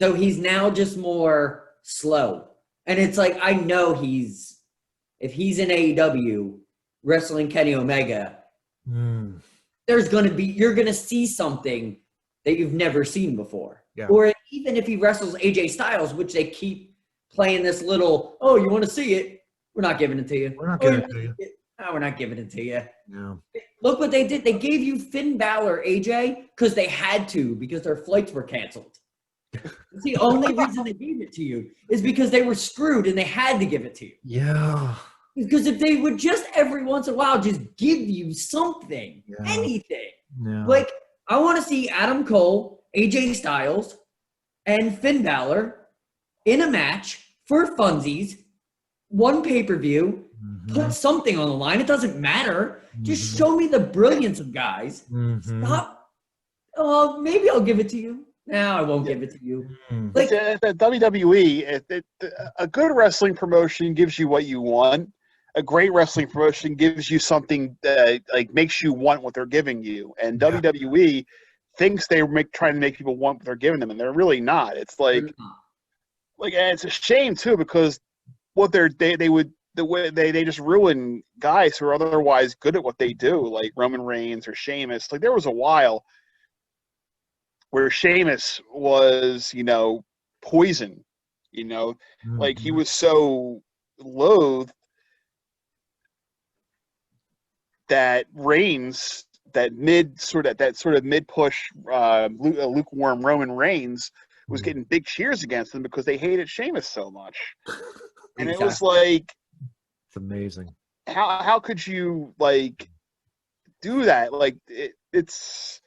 So he's now just more slow. And it's like, I know if he's in AEW wrestling Kenny Omega, Mm. you're going to see something that you've never seen before. Yeah. Or even if he wrestles AJ Styles, which they keep playing this little, oh, you want to see it? We're not giving it to you. We're not giving it to you. No, we're not giving it to you. No. Look what they did. They gave you Finn Balor, AJ, because they had to, because their flights were canceled. It's the only reason they gave it to you is because they were screwed and they had to give it to you. Yeah. Because if they would just every once in a while just give you something, anything. Yeah. Like, I want to see Adam Cole, AJ Styles, and Finn Balor in a match for funsies, one pay-per-view, put something on the line. It doesn't matter. Just show me the brilliance of guys. Stop. Oh, maybe I'll give it to you. No, I won't give it to you. Like, the WWE, a good wrestling promotion gives you what you want. A great wrestling promotion gives you something that makes you want what they're giving you. And WWE thinks they're trying to make people want what they're giving them, and they're really not. It's and it's a shame too, because what they just ruin guys who are otherwise good at what they do, like Roman Reigns or Sheamus. Like, there was a while where Sheamus was, poison. Like, he was so loathed that Reigns, that sort of mid push, lukewarm Roman Reigns, was getting big cheers against him because they hated Sheamus so much. And it was like, it's amazing. How could you do that? Like, it's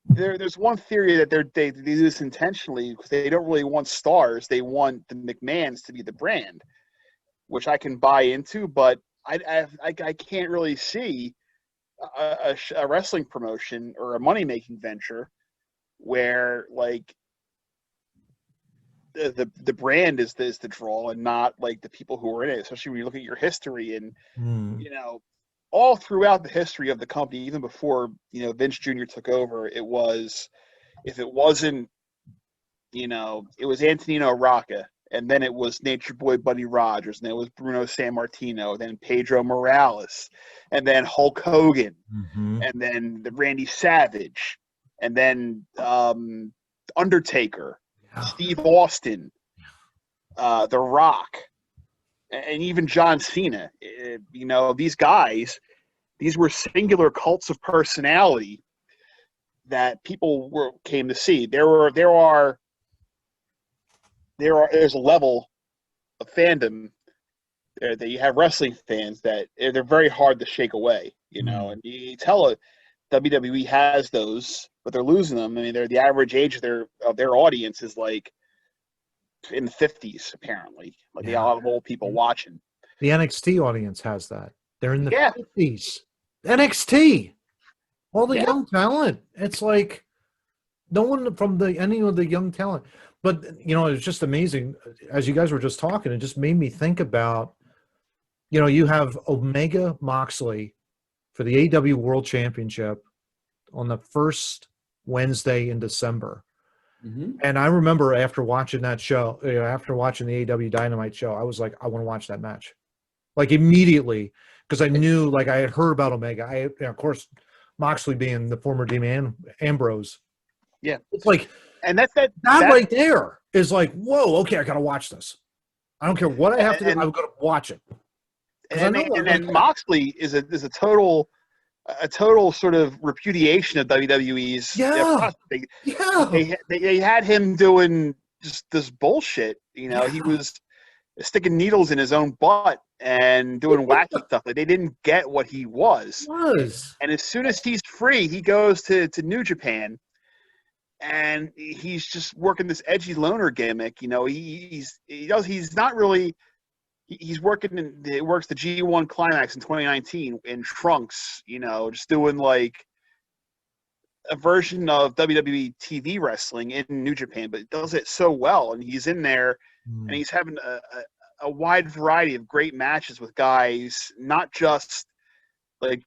there's one theory that they do this intentionally because they don't really want stars. They want the McMahons to be the brand, which I can buy into, but I can't really see a wrestling promotion or a money-making venture where the brand is the draw and not the people who are in it, especially when you look at your history and all throughout the history of the company, even before Vince Jr. took over. It was, if it wasn't, it was Antonino Rocca, and then it was Nature Boy Buddy Rogers, and then it was Bruno Sammartino, then Pedro Morales, and then Hulk Hogan, and then the Randy Savage, and then Undertaker, Steve Austin, The Rock, and even John Cena. These guys, these were singular cults of personality that people came to see. There's a level of fandom there that you have wrestling fans that they're very hard to shake away, and you tell it WWE has those, but they're losing them. I mean, the average age of their audience is like in the 50s, apparently. Like they all have old people watching. The NXT audience has that. They're in the Yeah. 50s. NXT, all the young talent. It's like no one from any of the young talent. But it's just amazing. As you guys were just talking, it just made me think about, you have Omega Moxley for the AEW World Championship on the first Wednesday in December. Mm-hmm. And I remember after watching that show, after watching the AEW Dynamite show, I was like, I want to watch that match. Like immediately, because I knew, like I had heard about Omega. Of course, Moxley being the former Dean Ambrose. Yeah. It's like, and that right there is like, whoa, okay, I got to watch this. I don't care what I have to do. I'm going to watch it. And Moxley is a total sort of repudiation of WWE's. They had him doing just this bullshit. He was sticking needles in his own butt and doing wacky stuff. Like they didn't get what he was. And as soon as he's free, he goes to New Japan, and he's just working this edgy loner gimmick. He's not really. He works the G1 Climax in 2019 in trunks, just doing like a version of WWE TV wrestling in New Japan, but does it so well. And he's in there and he's having a wide variety of great matches with guys, not just like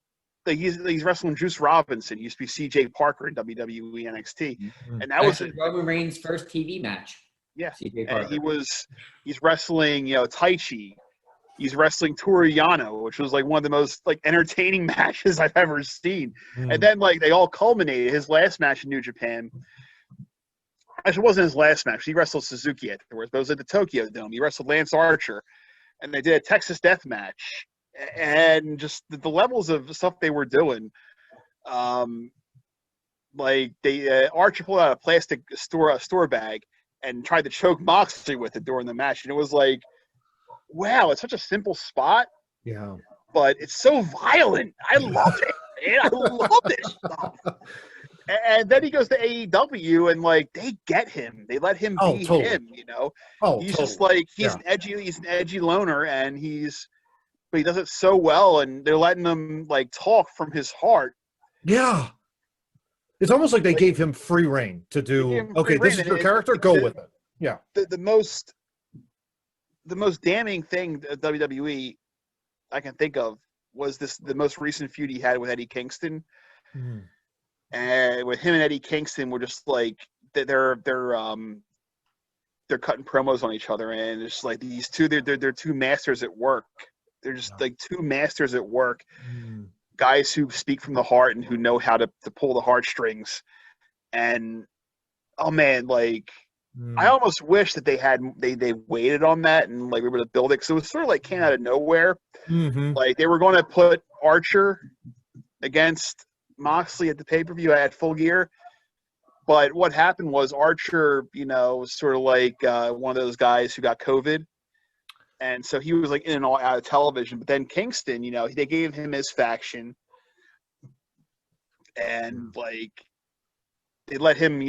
he's wrestling Juice Robinson. He used to be CJ Parker in WWE NXT. And that was Roman Reigns' first TV match. Yeah, and he's wrestling, Taichi. He's wrestling Toru Yano, which was like one of the most like entertaining matches I've ever seen. And then like they all culminated. His last match in New Japan, actually it wasn't his last match. He wrestled Suzuki afterwards, but it was at the Tokyo Dome. He wrestled Lance Archer, and they did a Texas Death Match. And just the levels of stuff they were doing. Like Archer pulled out a plastic store bag and tried to choke Moxley with it during the match, and it was like, wow, it's such a simple spot. Yeah. But it's so violent. I love it, man. I love this stuff. And then he goes to AEW, and like they get him. They let him be him, he's just like he's an edgy loner, and but he does it so well, and they're letting him like talk from his heart. Yeah. It's almost like they gave him free reign to do, okay, this is your character, go with it. Yeah. The most damning thing that WWE I can think of was the most recent feud he had with Eddie Kingston. And with him and Eddie Kingston were just like they're cutting promos on each other, and it's like these two they're two masters at work. They're just like two masters at work. Guys who speak from the heart and who know how to pull the heartstrings. And oh man, like I almost wish that they waited on that and like we were to build it, because it was sort of like came out of nowhere. Like they were going to put Archer against Moxley at the pay-per-view at Full Gear, but what happened was Archer, sort of like one of those guys who got COVID, and so he was like in and out of television. But then Kingston, they gave him his faction, and like they let him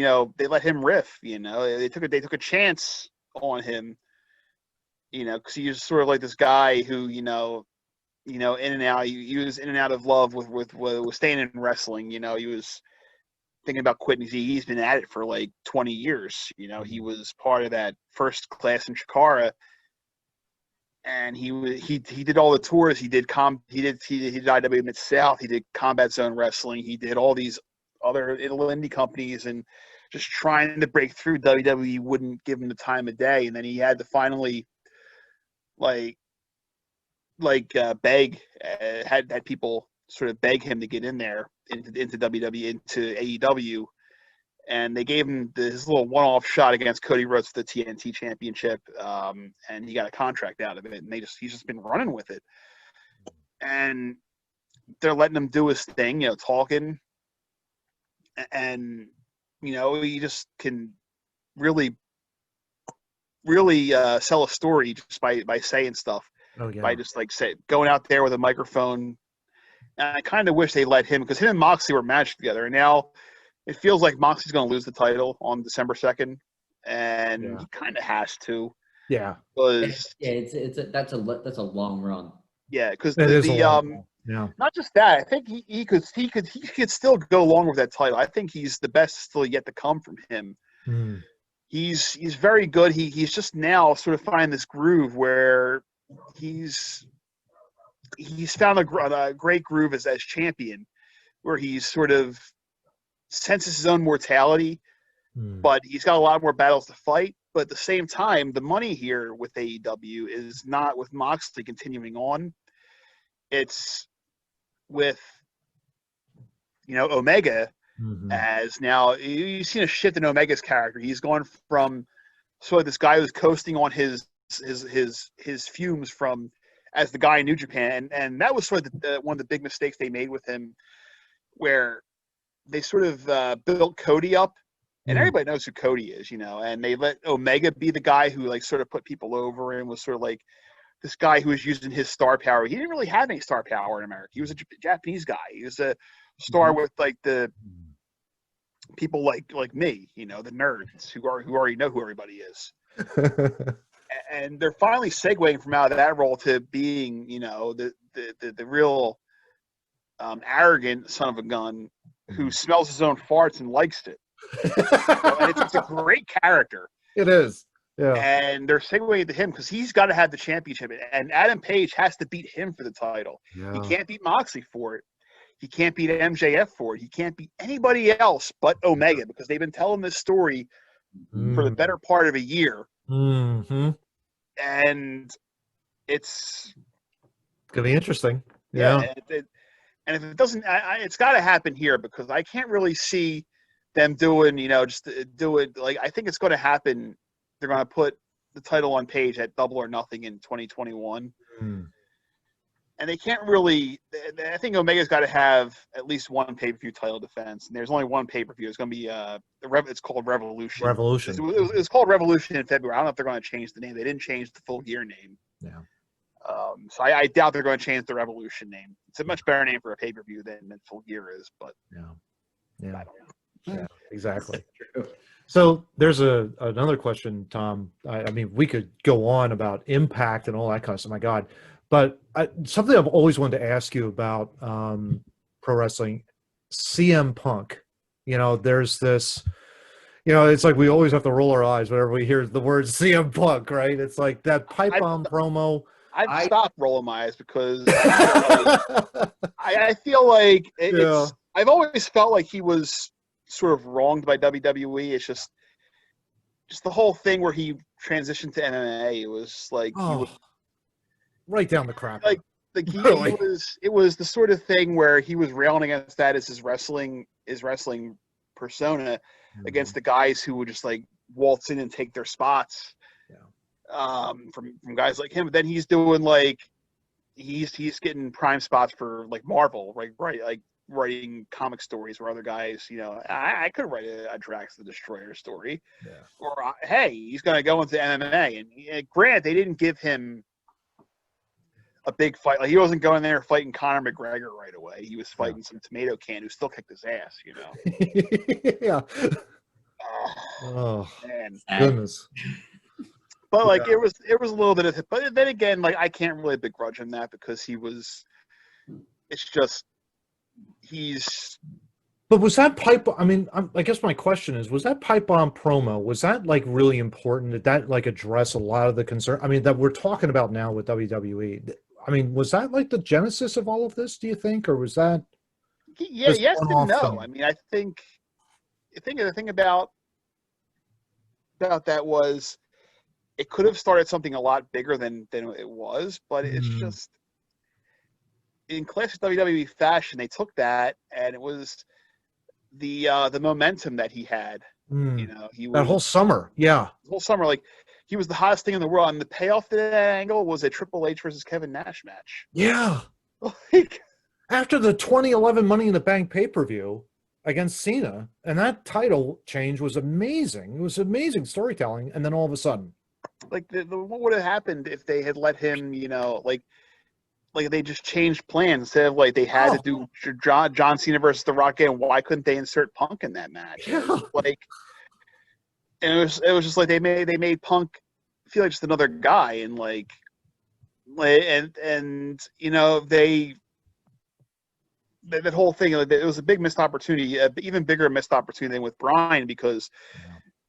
riff. They took a chance on him, because he was sort of like this guy who in and out. He was in and out of love with staying in wrestling. He was thinking about quitting. He's been at it for like 20 years. He was part of that first class in Chikara. And he did all the tours. He did IW Mid-South. He did Combat Zone Wrestling. He did all these other indie companies, and just trying to break through. WWE wouldn't give him the time of day, and then he had to finally beg, had people sort of beg him to get in there into WWE, into AEW. And they gave him his little one-off shot against Cody Rhodes for the TNT Championship, and he got a contract out of it. And he's just been running with it. And they're letting him do his thing, talking, and he just can really sell a story just by saying stuff. Oh yeah. By just going out there with a microphone. And I kind of wish they let him, because him and Moxley were matched together, and now it feels like Moxley's going to lose the title on December 2nd, and he kind of has to. Yeah. Because that's a long run. Yeah, because yeah. Not just that, I think he could still go along with that title. I think he's the best still yet to come from him. Mm. He's very good. He's just now sort of finding this groove where he's found a great groove as champion, where he's sort of senses his own mortality, but he's got a lot more battles to fight. But at the same time, the money here with AEW is not with Moxley continuing on. It's with Omega, as now you've seen a shift in Omega's character. He's gone from sort of this guy who's coasting on his fumes from as the guy in New Japan, and that was sort of one of the big mistakes they made with him, where they sort of built Cody up, and everybody knows who Cody is, and they let Omega be the guy who sort of put people over and was sort of like this guy who was using his star power. He didn't really have any star power in America. He was a Japanese guy. He was a star with the people like me, the nerds who already know who everybody is. And they're finally segueing from out of that role to being, the real arrogant son of a gun who smells his own farts and likes it. And it's a great character. It is. Yeah. And they're segueing to him because he's got to have the championship. And Adam Page has to beat him for the title. Yeah. He can't beat Moxley for it. He can't beat MJF for it. He can't beat anybody else but Omega, because they've been telling this story for the better part of a year. Mm-hmm. And it's going to be interesting. Yeah. And if it doesn't, it's got to happen here, because I can't really see them doing, just do it. I think it's going to happen. They're going to put the title on Page at Double or Nothing in 2021. And they can't really. I think Omega's got to have at least one pay-per-view title defense, and there's only one pay-per-view. It's going to be it's called Revolution. It was called Revolution in February. I don't know if they're going to change the name. They didn't change the Full Gear name. Yeah. So I doubt they're going to change the Revolution name. It's a much better name for a pay-per-view than Full Gear is. But yeah, I don't know. Yeah, exactly. So there's another question, Tom. I mean, we could go on about Impact and all that kind of stuff. My God. But something I've always wanted to ask you about pro wrestling, CM Punk. There's this, it's like we always have to roll our eyes whenever we hear the word CM Punk, right? It's like that pipe bomb promo. I've stopped rolling my eyes because I feel like it's. I've always felt like he was sort of wronged by WWE. It's just the whole thing where he transitioned to MMA. It was like he was right down the crap. It was the sort of thing where he was railing against that as his wrestling persona against the guys who would just waltz in and take their spots. From guys like him. But then he's doing he's getting prime spots for Marvel, writing comic stories where other guys, I could write a Drax the Destroyer story. Or hey, he's going to go into MMA. And granted, they didn't give him a big fight. He wasn't going there fighting Conor McGregor right away. He was fighting some tomato can who still kicked his ass, Yeah. Oh man, goodness. But it was a little bit of it. But then again, I can't really begrudge him that, because it's just he's. But was that pipe? I mean, I guess my question is: was that pipe bomb promo? Was that really important? Did that address a lot of the concern? I mean, that we're talking about now with WWE. I mean, was that the genesis of all of this? Do you think, or was that? Yeah, yes and no. Thing? I mean, I think the thing about that was it could have started something a lot bigger than it was, but it's just in classic WWE fashion. They took that, and it was the momentum that he had. He was, that whole summer, the whole summer, he was the hottest thing in the world, and the payoff to that angle was a Triple H versus Kevin Nash match. Yeah, after the 2011 Money in the Bank pay-per-view against Cena, and that title change was amazing. It was amazing storytelling, and then all of a sudden, Like, what would have happened if they had let him, like they just changed plans instead of like they had to do John Cena versus The Rock, and why couldn't they insert Punk in that match? Yeah. And it was just like they made Punk feel like just another guy, and that whole thing, it was a big missed opportunity, even bigger missed opportunity than with Bryan, because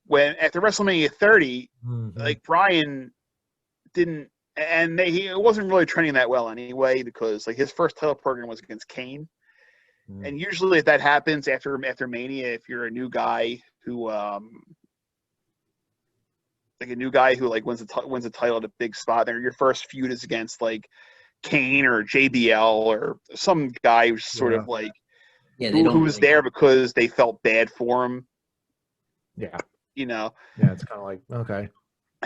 when after WrestleMania 30, like Bryan didn't, and he wasn't really trending that well anyway, because like his first title program was against Kane, and usually if that happens after Mania, if you're a new guy who wins a title at a big spot, there your first feud is against like Kane or JBL or some guy who's sort of like who was there because they felt bad for him. Yeah. Yeah, it's kind of like, okay,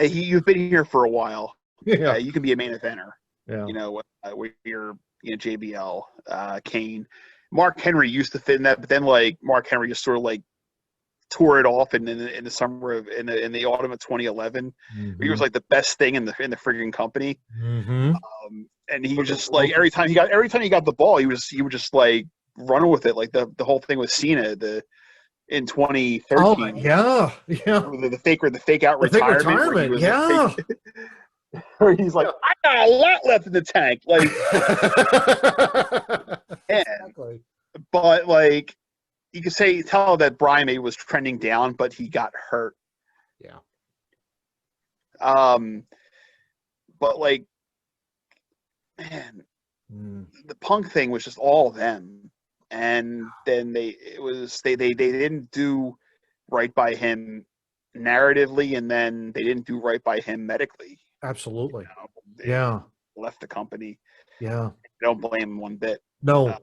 you've been here for a while. Yeah. You can be a main eventer. Yeah. Where you're JBL, Kane, Mark Henry used to fit in that, but then like Mark Henry just sort of like tore it off in the summer of in the autumn of 2011. He was like the best thing in the friggin' company. And he was just like every time he got the ball, he would just like run with it, like the whole thing with Cena in 2013. Oh yeah. The fake out retirement. Where he's like, I got a lot left in the tank. Like, exactly. But like, you could tell that Bryan maybe was trending down, but he got hurt. Yeah. But like, man, the Punk thing was just all of them, and then they didn't do right by him narratively, and then they didn't do right by him medically. Absolutely. They left the company. Yeah. I don't blame him one bit. No.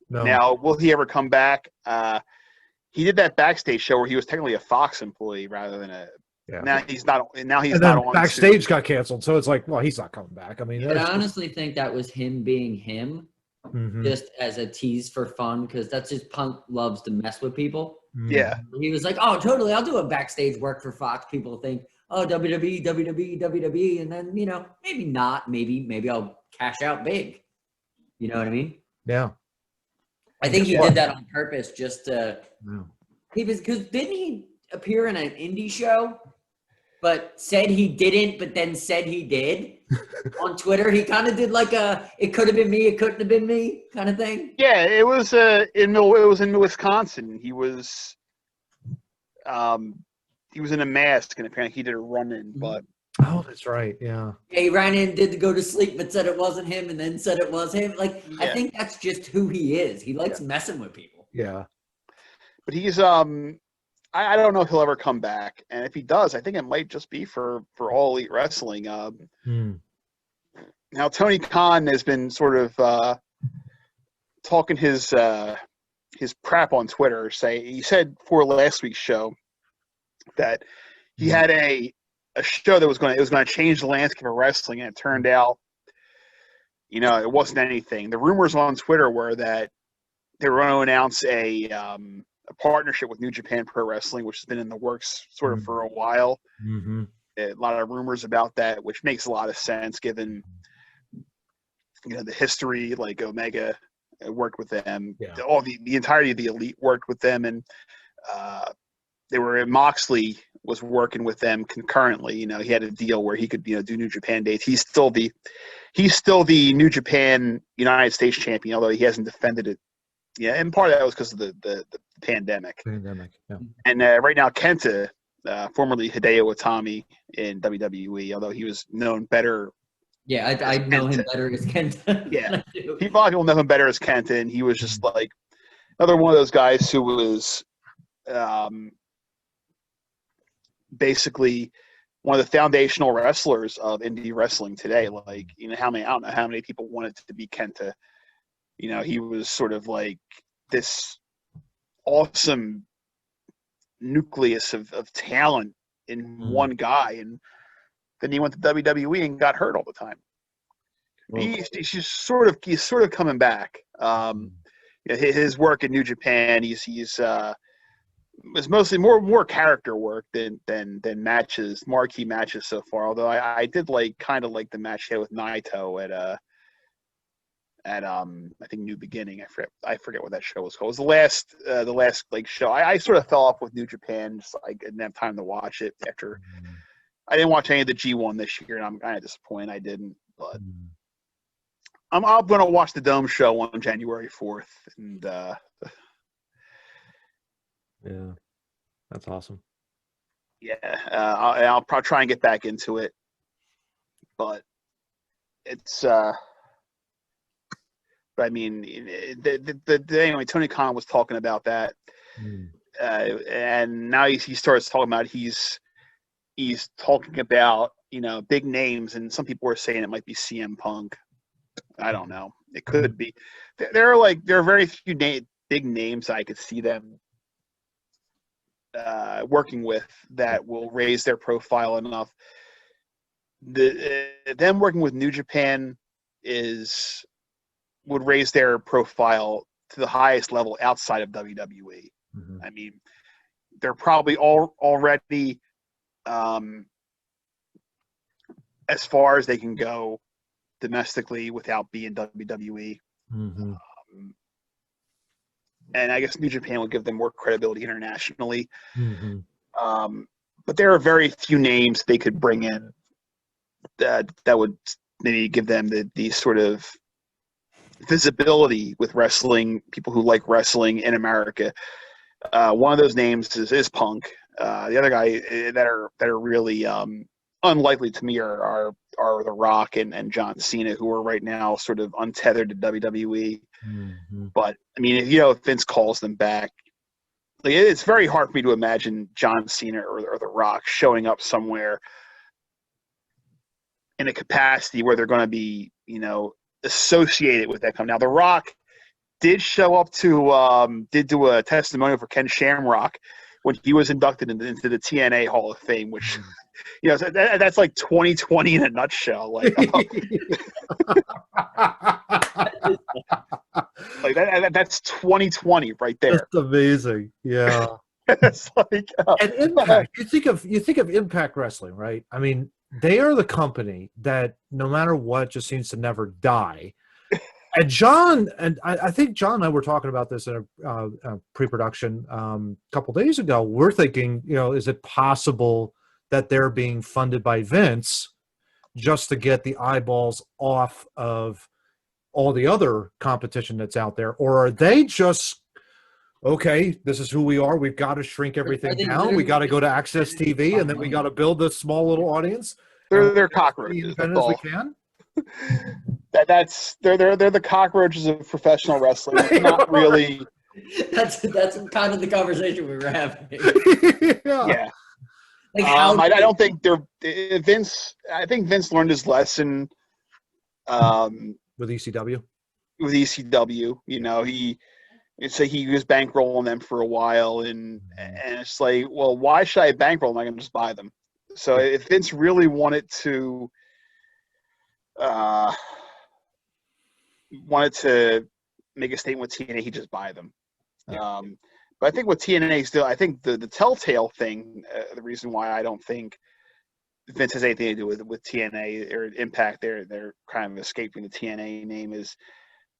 No. Now, will he ever come back? He did that backstage show where he was technically a Fox employee rather than a. Yeah. Now he's not. Now he's not on. Backstage got canceled, so it's like, well, he's not coming back. I mean, I honestly think that was him being him, just as a tease for fun, because that's just Punk loves to mess with people. Yeah. He was like, "Oh, totally, I'll do a backstage work for Fox." People think, "Oh, WWE, WWE, WWE," and then maybe not. Maybe I'll cash out big. You know what I mean? Yeah. I think he did that on purpose, just to. Because didn't he appear in an indie show, but said he didn't, but then said he did on Twitter? He kind of did like "it could have been me, it couldn't have been me" kind of thing. Yeah, it was in Wisconsin. He was in a mask, and apparently he did a run-in, but. Oh, that's right. Yeah. Yeah, he ran in, did go to sleep, but said it wasn't him, and then said it was him. Like, I think that's just who he is. He likes messing with people. Yeah. But he's I don't know if he'll ever come back, and if he does, I think it might just be for All Elite Wrestling. Now Tony Khan has been sort of talking his crap on Twitter. He said for last week's show that he had a show that was going to change the landscape of wrestling, and it turned out, it wasn't anything. The rumors on Twitter were that they were going to announce a partnership with New Japan Pro Wrestling, which has been in the works sort of for a while. A lot of rumors about that, which makes a lot of sense given the history. Like Omega worked with them, all the entirety of the Elite worked with them, and they were Moxley was working with them concurrently. He had a deal where he could do New Japan dates. He's still the New Japan United States champion, although he hasn't defended it. Yeah, and part of that was because of the pandemic. Yeah. And right now, Kenta, formerly Hideo Itami in WWE, although he was known better. Yeah, I know him better as Kenta. Yeah, a lot of people know him better as Kenta, and he was just like another one of those guys who was basically one of the foundational wrestlers of indie wrestling today. Like, I don't know how many people wanted to be Kenta. He was sort of like this awesome nucleus of talent in one guy, and then he went to WWE and got hurt all the time. He's sort of coming back. His work in New Japan, it's mostly more character work than matches, marquee matches so far. Although I did kind of like the match he had with Naito at I think New Beginning. I forget what that show was called. It was the last show. I sort of fell off with New Japan. Just I didn't have time to watch it after. I didn't watch any of the G1 this year, and I'm kind of disappointed I didn't. But I'm going to watch the Dome show on January 4th, and yeah, that's awesome. Yeah, I'll probably try and get back into it, but it's. But I mean, anyway, Tony Khan was talking about that, and now he starts talking about he's talking about big names, and some people are saying it might be CM Punk. I don't know. It could be. There are very few big names I could see them working with that will raise their profile enough. Them working with New Japan would raise their profile to the highest level outside of WWE. I mean, they're probably already as far as they can go domestically without being WWE. And I guess New Japan would give them more credibility internationally. But there are very few names they could bring in that would maybe give them the sort of visibility with wrestling, people who like wrestling in America. One of those names is Punk. The other guy that are really unlikely to me are The Rock and John Cena, who are right now sort of untethered to WWE. But I mean, if Vince calls them back, it's very hard for me to imagine John Cena or The Rock showing up somewhere in a capacity where they're going to be, associated with that company. Now, The Rock did show up did do a testimonial for Ken Shamrock when he was inducted into the TNA Hall of Fame, which, that's like 2020 in a nutshell. That's 2020 right there. That's amazing. Yeah. It's and Impact. You think of Impact Wrestling, right? I mean, they are the company that no matter what just seems to never die. And John, and I think John and I were talking about this in a pre-production a couple days ago. We're thinking, is it possible that they're being funded by Vince just to get the eyeballs off of all the other competition that's out there? Or are they just, okay, this is who we are. We've got to shrink everything down. We got to go to Access TV, and then we got to build this small little audience. They're cockroaches. As we can. They're the cockroaches of professional wrestling. It's not really. That's kind of the conversation we were having. Yeah. I don't think Vince. I think Vince learned his lesson. With ECW. With ECW, he was bankrolling them for a while, and it's like, well, why should I bankroll them? I can just buy them. So if Vince really wanted to make a statement with TNA, he'd just buy them. Yeah. But I think with TNA still, I think the telltale thing, the reason why I don't think Vince has anything to do with TNA or Impact, they're kind of escaping the TNA name, is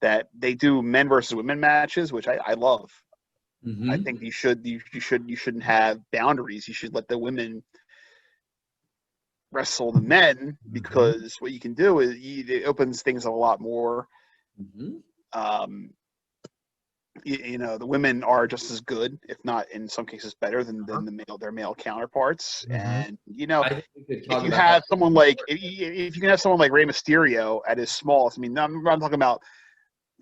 that they do men versus women matches, which I love. I think you shouldn't have boundaries. You should let the women wrestle the men, because what you can do is it opens things a lot more. The women are just as good, if not in some cases better than their male counterparts. And if you have someone if you can have someone like Rey Mysterio at his smallest, I mean, I'm talking about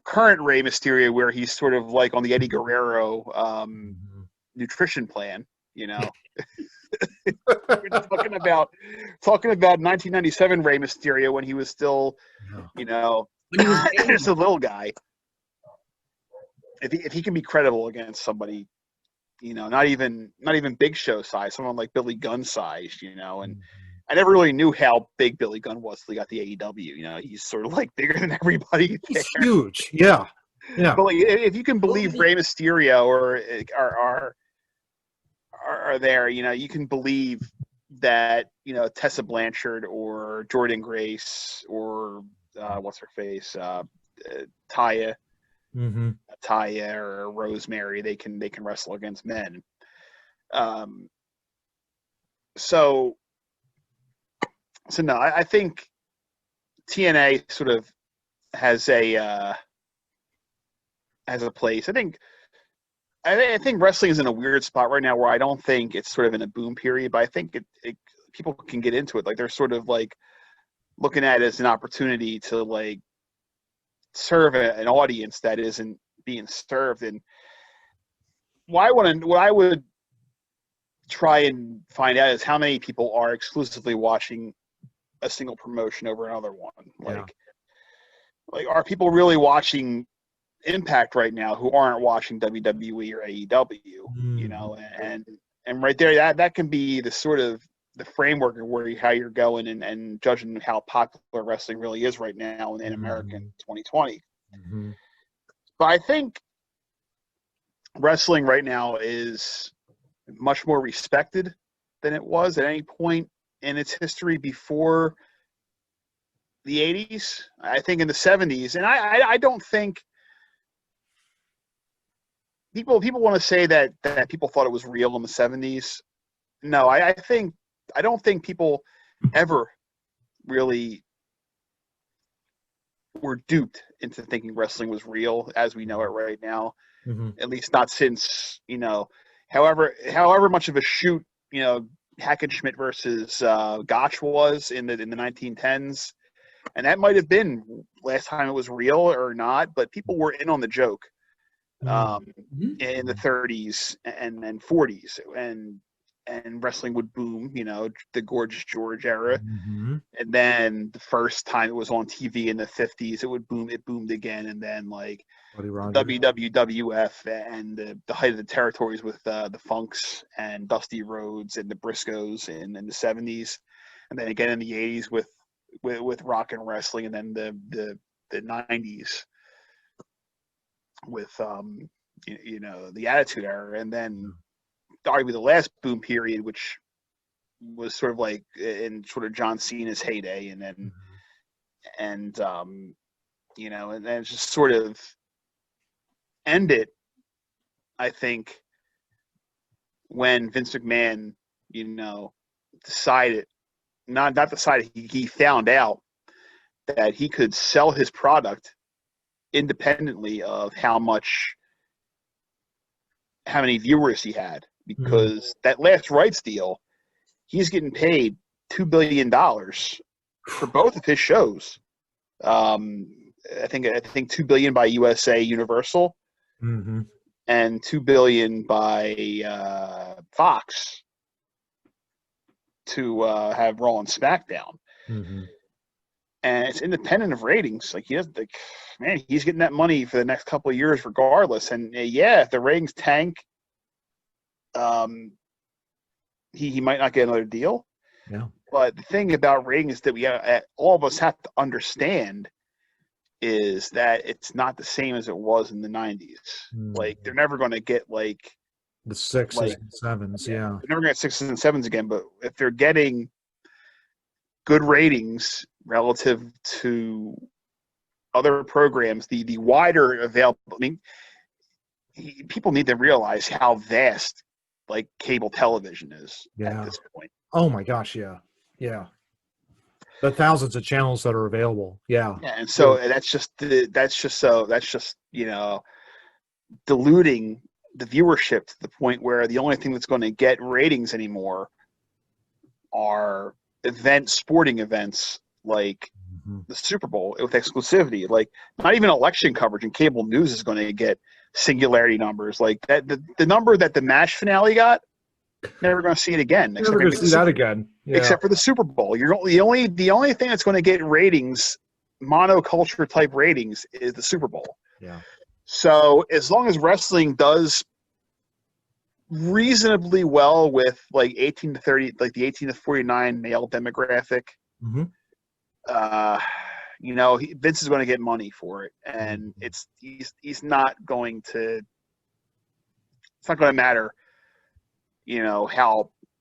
current Rey Mysterio, where he's sort of like on the Eddie Guerrero nutrition plan. We're talking about 1997 Rey Mysterio, when he was still, just a little guy. If he can be credible against somebody, not even Big Show size, someone like Billy Gunn sized, and I never really knew how big Billy Gunn was till he got the AEW. You know, he's sort of like bigger than everybody there. He's huge. Yeah. Yeah. But like, if you can believe Rey Mysterio or are there, you know, you can believe that, you know, Tessa Blanchard or Jordan Grace or what's her face, Taya, Mm-hmm. Taya or Rosemary, they can wrestle against men. So no, I think TNA sort of has a place. I think wrestling is in a weird spot right now where I don't think it's sort of in a boom period, but I think it people can get into it. Like they're sort of like looking at it as an opportunity to like serve an audience that isn't being served. And what I would try and find out is how many people are exclusively watching a single promotion over another one. Like are people really watching Impact right now who aren't watching WWE or AEW? You know, and right there, that can be the sort of the framework of how you're going and judging how popular wrestling really is right now in America in 2020. Mm-hmm. But I think wrestling right now is much more respected than it was at any point in its history before the 80s. I think in the 70s, and I don't think people want to say that people thought it was real in the 70s. No, I don't think people ever really were duped into thinking wrestling was real as we know it right now. Mm-hmm. At least not since, you know, however much of a shoot, you know, Hackenschmidt versus Gotch was in the 1910s. And that might have been last time it was real or not, but people were in on the joke in the 30s and 40s. And wrestling would boom, you know, the Gorgeous George era. Mm-hmm. And then the first time it was on TV in the 50s, it boomed again. And then like WWF and the height of the territories with the Funks and Dusty Rhodes and the Briscoes in the 70s. And then again in the 80s with rock and wrestling, and then the 90s with you know, the Attitude Era, and then arguably the last boom period, which was sort of like in sort of John Cena's heyday, and then you know, and then just sort of ended, I think, when Vince McMahon, you know, he found out that he could sell his product independently of how many viewers he had, because that last rights deal, he's getting paid $2 billion for both of his shows. I think $2 billion by USA Universal, Mm-hmm. and $2 billion by Fox to have Raw and SmackDown. Mm-hmm. And it's independent of ratings. Like he's getting that money for the next couple of years regardless. And if the ratings tank, he might not get another deal. Yeah. But the thing about ratings that all of us have to understand is that it's not the same as it was in the 90s. Like they're never going to get like the 6s and 7s. Yeah. They're never going to get 6s and 7s again. But if they're getting good ratings relative to other programs, the wider available. I mean, people need to realize how vast like cable television is at this point. Oh my gosh, yeah. The thousands of channels that are available. Yeah. And so that's just you know, diluting the viewership to the point where the only thing that's going to get ratings anymore are sporting events like the Super Bowl with exclusivity. Like not even election coverage and cable news is going to get singularity numbers like that. The number that the MASH finale got, never going to see it again. Never going to see that again. Yeah. Except for the Super Bowl. The only thing that's going to get ratings, monoculture type ratings, is the Super Bowl. Yeah. So as long as wrestling does reasonably well with like 18 to 30, like the 18 to 49 male demographic. Mm-hmm. Vince is going to get money for it, and he's not going to. It's not going to matter,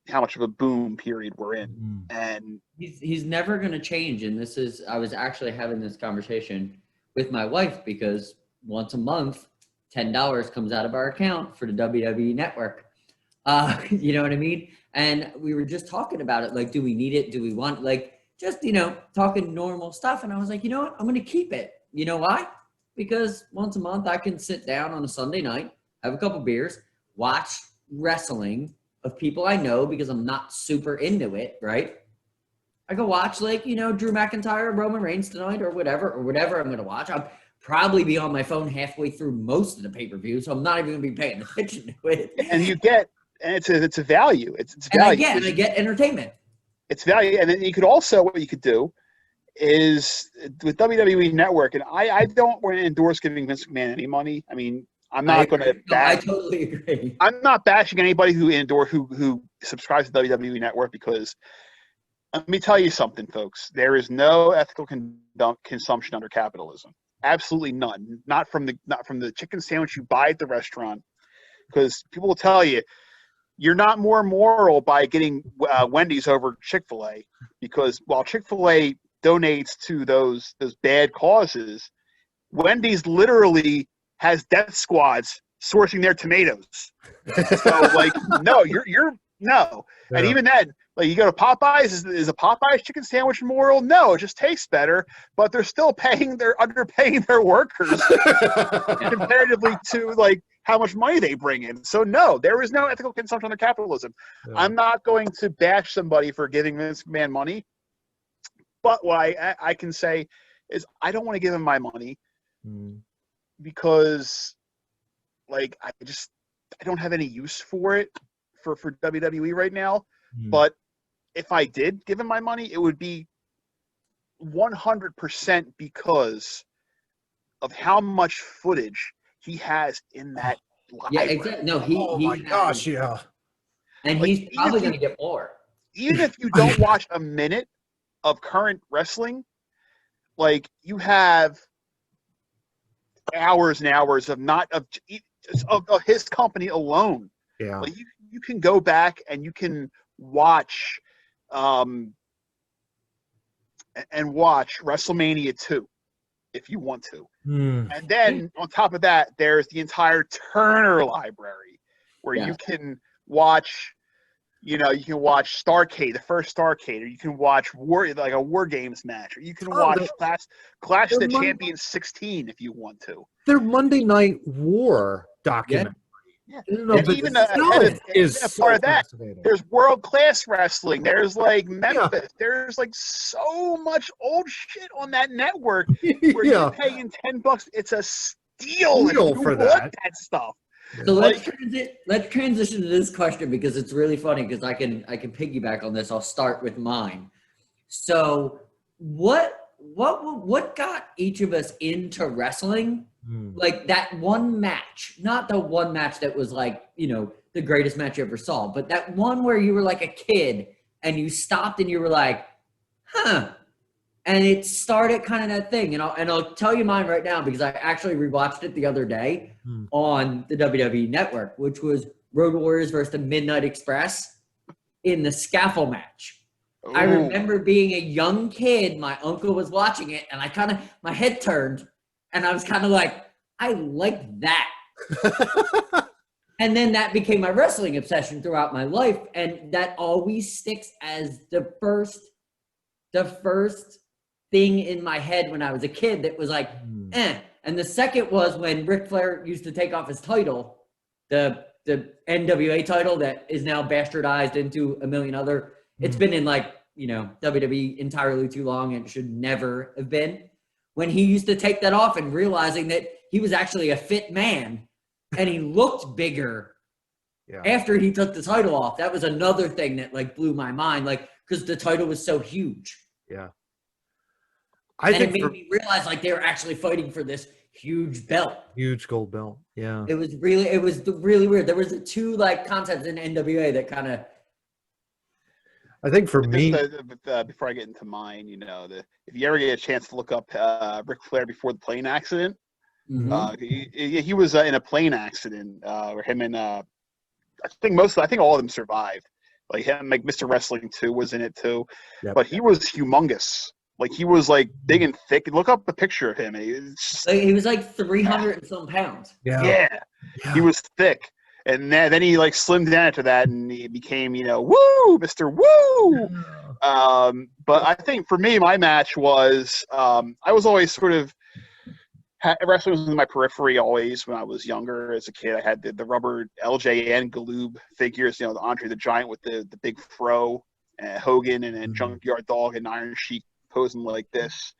how much of a boom period we're in, and he's never going to change. And I was actually having this conversation with my wife because once a month, $10 comes out of our account for the WWE Network. You know what I mean? And we were just talking about it. Like, do we need it? Do we want, just, talking normal stuff. And I was like, you know what? I'm going to keep it. You know why? Because once a month I can sit down on a Sunday night, have a couple beers, watch wrestling of people I know because I'm not super into it, right? I go watch Drew McIntyre, Roman Reigns tonight or whatever I'm going to watch. I'll probably be on my phone halfway through most of the pay-per-view, so I'm not even going to be paying attention to it. And it's a value. It's value. And I get entertainment. It's value. And then what you could do is with WWE Network, and I don't want to endorse giving Vince McMahon any money. I mean, I'm not going to bash. I totally agree. I'm not bashing anybody who subscribes to WWE Network, because let me tell you something, folks. There is no ethical consumption under capitalism. Absolutely none. Not from the chicken sandwich you buy at the restaurant, because people will tell you you're not more moral by getting Wendy's over Chick-fil-A, because while Chick-fil-A donates to those bad causes, Wendy's literally has death squads sourcing their tomatoes. So no, you're no. Yeah. And even then, you go to Popeyes, is a Popeyes chicken sandwich moral? No, it just tastes better, but they're still underpaying their workers comparatively to how much money they bring in. So no, there is no ethical consumption under capitalism. Yeah. I'm not going to bash somebody for giving Vince McMahon money, but what I can say is I don't want to give him my money because I don't have any use for it for WWE right now. But if I did give him my money, it would be 100% because of how much footage he has in that library. Yeah, exactly. No, oh my gosh, yeah. And he's probably going to get more. Even if you don't watch a minute of current wrestling, you have hours and hours of his company alone. Yeah. You can go back and you can watch WrestleMania 2 if you want to. And then on top of that, there's the entire Turner library where you can watch, you can watch Starrcade, the first Starrcade, or you can watch a War Games match, or you can watch Clash of the Champions 16 if you want to. Their Monday Night War documentary. Yeah. And even part of that, there's World Class Wrestling. There's Memphis. Yeah. There's so much old shit on that network where you're paying $10. It's a steal for that stuff. So let's transition to this question because it's really funny because I can piggyback on this. I'll start with mine. So what got each of us into wrestling? That one match, not the one match that was the greatest match you ever saw, but that one where you were a kid and you stopped and you were like, huh. And it started kind of that thing. And I'll tell you mine right now because I actually rewatched it the other day on the WWE Network, which was Road Warriors versus the Midnight Express in the scaffold match. Ooh. I remember being a young kid. My uncle was watching it and my head turned. And I was kind of I like that. And then that became my wrestling obsession throughout my life. And that always sticks as the first thing in my head when I was a kid that was eh. And the second was when Ric Flair used to take off his title, the NWA title that is now bastardized into a million other. It's been in WWE entirely too long and it should never have been. When he used to take that off and realizing that he was actually a fit man and he looked bigger after he took the title off. That was another thing that blew my mind, because the title was so huge. Yeah. It made me realize they were actually fighting for this huge belt. Huge gold belt. Yeah. It was really weird. There was two like concepts in NWA that kind of. I think for me, before I get into mine, if you ever get a chance to look up Ric Flair before the plane accident, he was in a plane accident where him and I think all of them survived. Like him, like Mr. Wrestling 2 was in it too, but he was humongous. Like he was like big and thick. Look up a picture of him. He was like 300 and some pounds. Yeah. He was thick. And then he like slimmed down after that, and he became, woo, Mr. Woo. But I think for me, my match was I was always sort of wrestling was in my periphery always when I was younger. As a kid, I had the rubber LJN Galoob figures, the Andre the Giant with the big fro, Hogan, and then Junkyard Dog and Iron Sheik posing like this.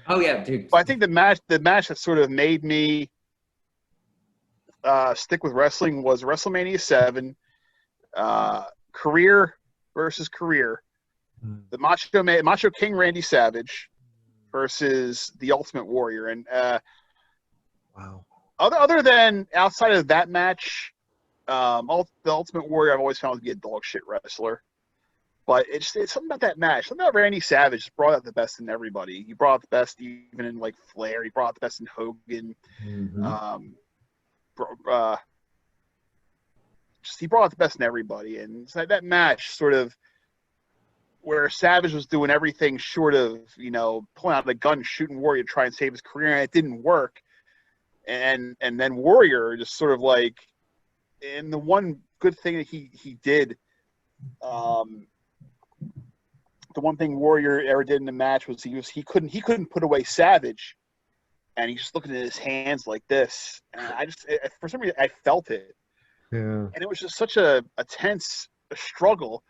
Oh yeah, dude. But I think the match that sort of made me stick with wrestling was WrestleMania 7, career versus career. The Macho King Randy Savage versus the Ultimate Warrior. And wow. Other than outside of that match, the Ultimate Warrior I've always found to be a dog shit wrestler. But it's something about that match. Something about Randy Savage just brought out the best in everybody. He brought out the best even in like Flair. He brought out the best in Hogan. He brought out the best in everybody. And so that match sort of where Savage was doing everything short of, pulling out the gun, shooting Warrior to try and save his career, and it didn't work. And then Warrior just sort of like, and the one good thing that he did, the one thing Warrior ever did in the match was he couldn't put away Savage, and he's just looking at his hands like this, and for some reason I felt it, and it was just such a tense struggle.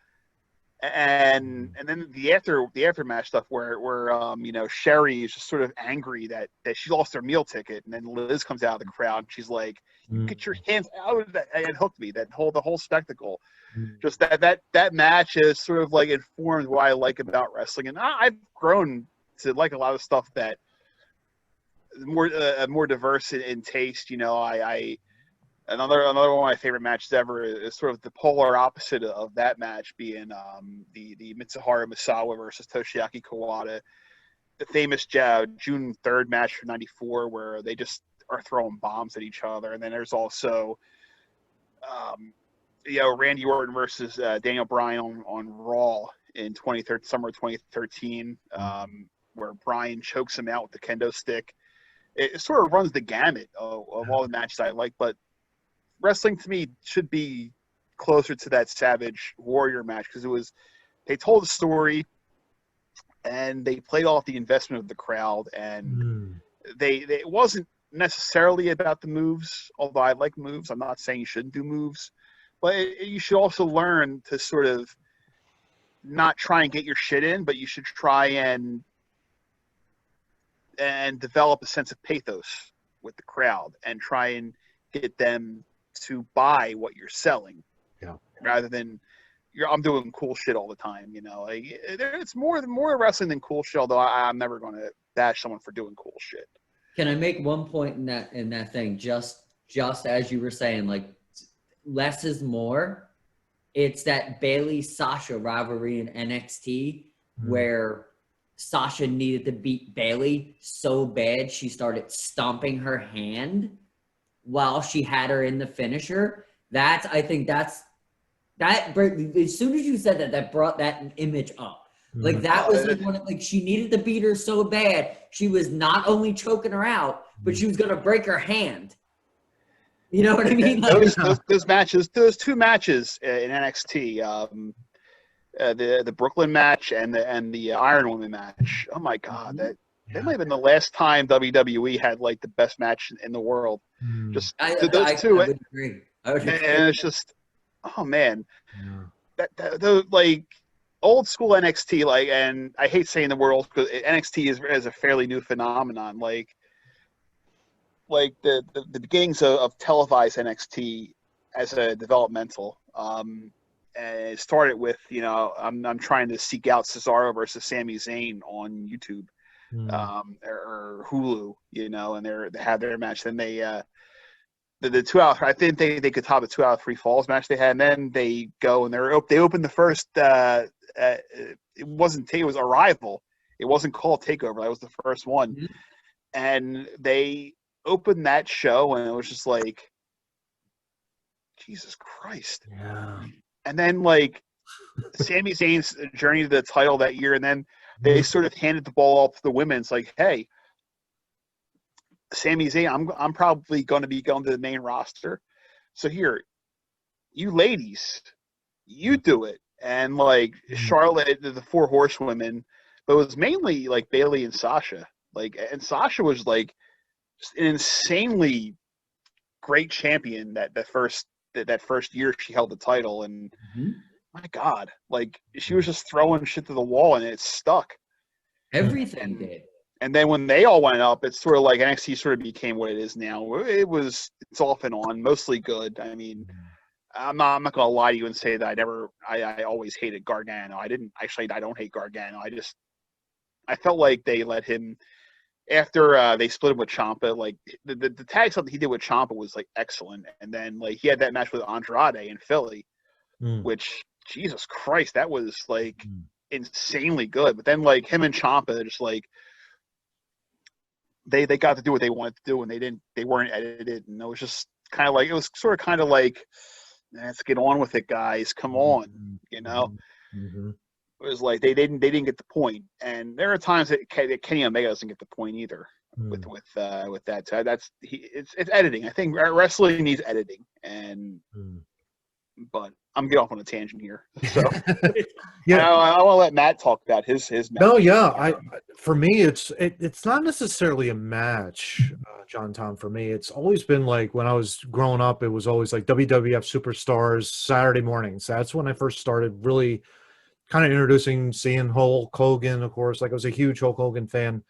And then the aftermatch stuff where Sherry is just sort of angry that she lost her meal ticket, and then Liz comes out of the crowd and she's like, "Get your hands out of that!" And it hooked me. The whole spectacle, just that match is sort of like informed what I like about wrestling, and I've grown to like a lot of stuff that more diverse in taste. Another one of my favorite matches ever is sort of the polar opposite of that match being the Mitsuhara Misawa versus Toshiyaki Kawada, the famous June 3rd match for '94 where they just are throwing bombs at each other. And then there's also Randy Orton versus Daniel Bryan on Raw in summer 2013, where Bryan chokes him out with the kendo stick. It sort of runs the gamut of all the matches I like, but wrestling to me should be closer to that Savage Warrior match because they told a story and they played off the investment of the crowd, and it wasn't necessarily about the moves, although I like moves. I'm not saying you shouldn't do moves, but you should also learn to sort of not try and get your shit in, but you should try and develop a sense of pathos with the crowd and try and get them to buy what you're selling, rather than I'm doing cool shit all the time. It's more wrestling than cool shit. Although I'm never going to bash someone for doing cool shit. Can I make one point in that thing? Just as you were saying, like less is more. It's that Bayley Sasha rivalry in NXT where Sasha needed to beat Bayley so bad she started stomping her hand while she had her in the finisher. I think that as soon as you said that brought that image up. Like that was like she needed to beat her so bad. She was not only choking her out, but she was going to break her hand. You know what I mean? Like, those two matches in NXT, the Brooklyn match and the Iron Woman match. Oh my God, that might have been the last time WWE had like the best match in the world. Just those two. I would agree. And it's just, oh man, the like old school NXT, like, and I hate saying the word old because NXT is a fairly new phenomenon. Like the beginnings of televised NXT as a developmental. And it started with, I'm trying to seek out Cesaro versus Sami Zayn on YouTube. Mm. or Hulu, and they had their match. Then they the 2 out. I think they could top the 2 out of 3 falls match they had, and then they go and they opened the first. It was Arrival. It wasn't called Takeover. That was the first one, Mhm. and they opened that show, and it was just like, Jesus Christ. Yeah. And then like Sami Zayn's journey to the title that year, and then they sort of handed the ball off to the women. It's like, hey, Sami Zayn, I'm probably going to be going to the main roster. So here, you ladies, you do it. And like Charlotte, the 4 horsewomen, but it was mainly like Bayley and Sasha. And Sasha was like just an insanely great champion that first year she held the title, and my God, like she was just throwing shit to the wall and it stuck. Everything did. And then when they all went up, it's sort of like NXT sort of became what it is now. It's off and on, mostly good. I mean, I'm not gonna lie to you and say that I always hated Gargano. I don't hate Gargano. I felt like they let him after they split him with Ciampa. Like the tag stuff that he did with Ciampa was like excellent, and then like he had that match with Andrade in Philly, which Jesus Christ, that was like insanely good. But then like him and Ciampa just like they got to do what they wanted to do, and they weren't edited, and it was just kind of like let's get on with it, guys. Come on, Mm-hmm. It was like they didn't get the point, and there are times that Kenny Omega doesn't get the point either with that. So it's editing. I think wrestling needs editing, but I'm getting off on a tangent here. So yeah, I want to let Matt talk about his match. No, yeah. For me, it's not necessarily a match, John Tom. For me, it's always been like when I was growing up, it was always like WWF Superstars Saturday mornings. That's when I first started really kind of seeing Hulk Hogan, of course. Like I was a huge Hulk Hogan fan.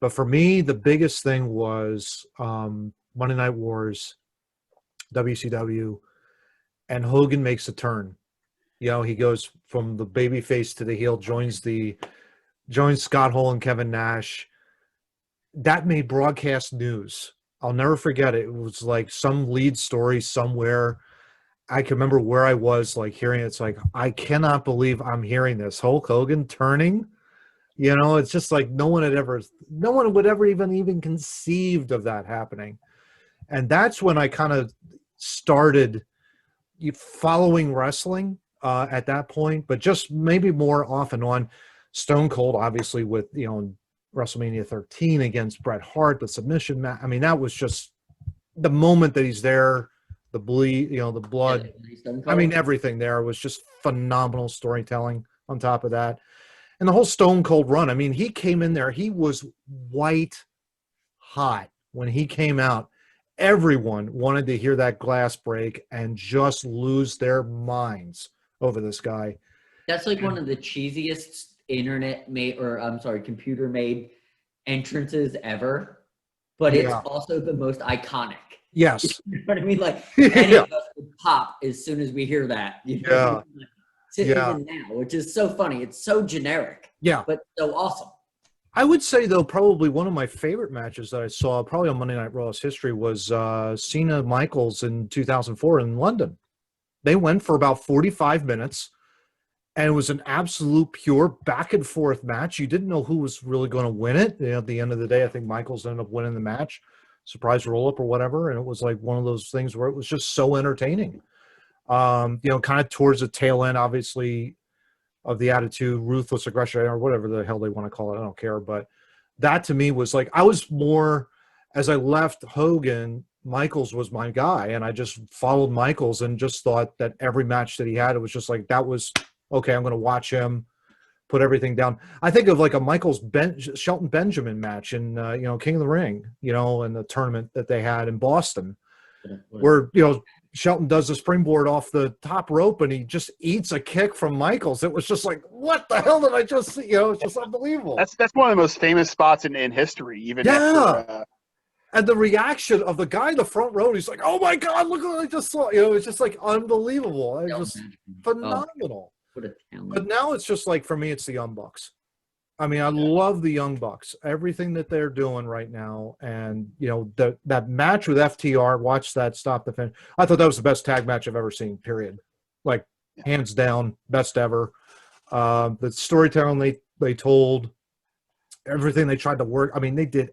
But for me, the biggest thing was Monday Night Wars, WCW, and Hogan makes a turn. He goes from the baby face to the heel, joins Scott Hall and Kevin Nash. That made broadcast news. I'll never forget it. It was like some lead story somewhere. I can remember where I was, like hearing it. It's like, I cannot believe I'm hearing this. Hulk Hogan turning. It's just like no one would ever even conceived of that happening. And that's when I kind of started following wrestling at that point, but just maybe more off and on. Stone Cold, obviously, with WrestleMania 13 against Bret Hart, the submission match. I mean, that was just the moment that he's there, the bleed, the blood. I mean, everything there was just phenomenal storytelling on top of that. And the whole Stone Cold run. I mean, he came in there, he was white hot when he came out. Everyone wanted to hear that glass break and just lose their minds over this guy. That's like one of the cheesiest computer made entrances ever, but it's also the most iconic. Yes. You know what I mean? Like any of us would pop as soon as we hear that. Even now, which is so funny. It's so generic. Yeah. But so awesome. I would say, though, probably one of my favorite matches that I saw probably on Monday Night Raw's history was Cena Michaels in 2004 in London. They went for about 45 minutes, and it was an absolute pure back and forth match. You didn't know who was really going to win it. At the end of the day, I think Michaels ended up winning the match, surprise roll up or whatever. And it was like one of those things where it was just so entertaining. Kind of towards the tail end, obviously, of the Attitude, Ruthless Aggression, or whatever the hell they want to call it. I don't care. But that to me was like, I was more, as I left Hogan, Michaels was my guy. And I just followed Michaels and just thought that every match that he had, it was just like, that was, okay, I'm going to watch him, put everything down. I think of like a Michaels Shelton Benjamin match in, King of the Ring, in the tournament that they had in Boston, where, Shelton does the springboard off the top rope and he just eats a kick from Michaels. It was just like, what the hell did I just see? It's just unbelievable. That's one of the most famous spots in history, even after. And the reaction of the guy in the front row, he's like, oh my God, look what I just saw. It's just like unbelievable. It's just phenomenal. What a talent. But now it's just like, for me, it's the Young Bucks. I mean, I love the Young Bucks, everything that they're doing right now. And, you know, that match with FTR, watch that stop the finish. I thought that was the best tag match I've ever seen, period. Like, hands down, best ever. The storytelling they told, everything they tried to work. I mean, they did.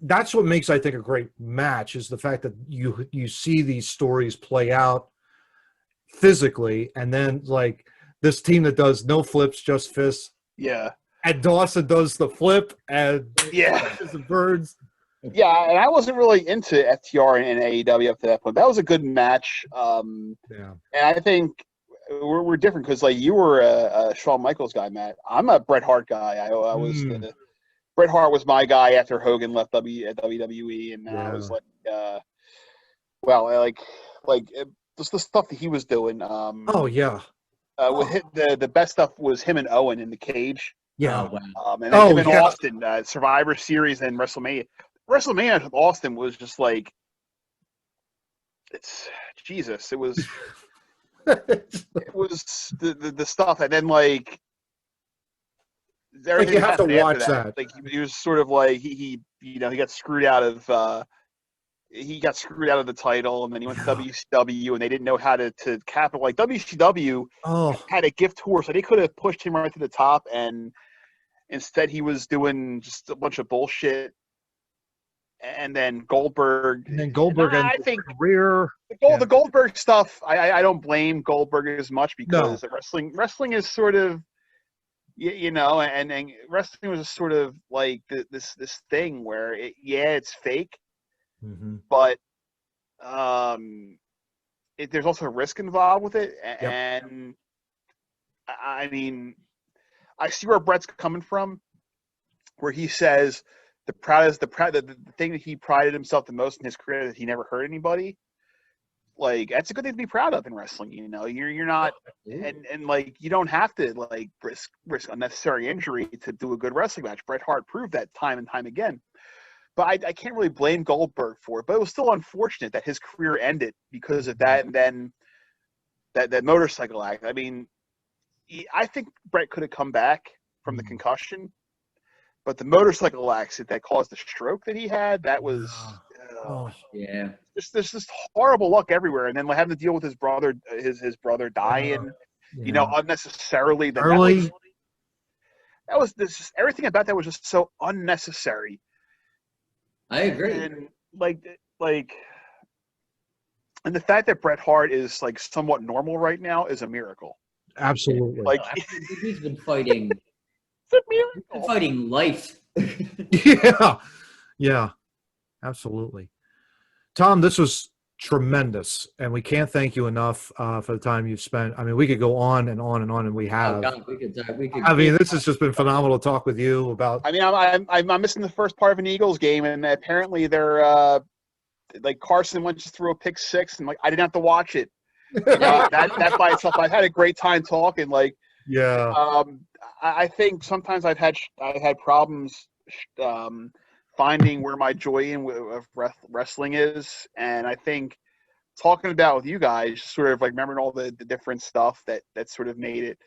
That's what makes, I think, a great match is the fact that you see these stories play out physically, and then like this team that does no flips, just fists. Yeah. And Dawson does the flip and Yeah. the birds. Yeah, and I wasn't really into FTR and AEW up to that point. That was a good match. And I think we're different because like you were a Shawn Michaels guy, Matt. I'm a Bret Hart guy. I was Bret Hart was my guy after Hogan left WWE, and I was like, just the stuff that he was doing. The best stuff was him and Owen in the cage. Yeah. And then him and Austin, Survivor Series and WrestleMania. WrestleMania with Austin was just like, it's Jesus. It was, it was the stuff, and then like, you have to watch that. Like he was sort of like he got screwed out of the title, and then he went to WCW, and they didn't know how to capitalize. Like WCW had a gift horse, so they could have pushed him right to the top, and instead he was doing just a bunch of bullshit. And then Goldberg. I think career. The Goldberg stuff, I don't blame Goldberg as much because wrestling is sort of, and wrestling was sort of like this thing where it's fake. Mm-hmm. But there's also risk involved with it, and I mean, I see where Brett's coming from, where he says the thing that he prided himself the most in his career that he never hurt anybody. Like that's a good thing to be proud of in wrestling. You're not, and like you don't have to like risk unnecessary injury to do a good wrestling match. Bret Hart proved that time and time again. But I can't really blame Goldberg for it. But it was still unfortunate that his career ended because of that, and then that motorcycle act. I mean, I think Bret could have come back from the concussion, but the motorcycle accident that caused the stroke that he had, that was there's just horrible luck everywhere. And then having to deal with his brother dying, unnecessarily. That was everything about that was just so unnecessary. I agree. And and the fact that Bret Hart is like somewhat normal right now is a miracle. Absolutely. Like he's been fighting. It's a miracle. He's been fighting life. Yeah. Absolutely. Tom, this was tremendous, and we can't thank you enough for the time you've spent. I mean, we could go on and on and on, and we have. Oh God, we could. I mean, this has just been phenomenal to talk with you about. I mean, I'm missing the first part of an Eagles game, and apparently they're like Carson went just threw a pick six, and like I didn't have to watch it. That by itself, I've had a great time talking. Like, I think sometimes I've had problems finding where my joy of wrestling is, and I think talking about with you guys, sort of like remembering all the different stuff that sort of made it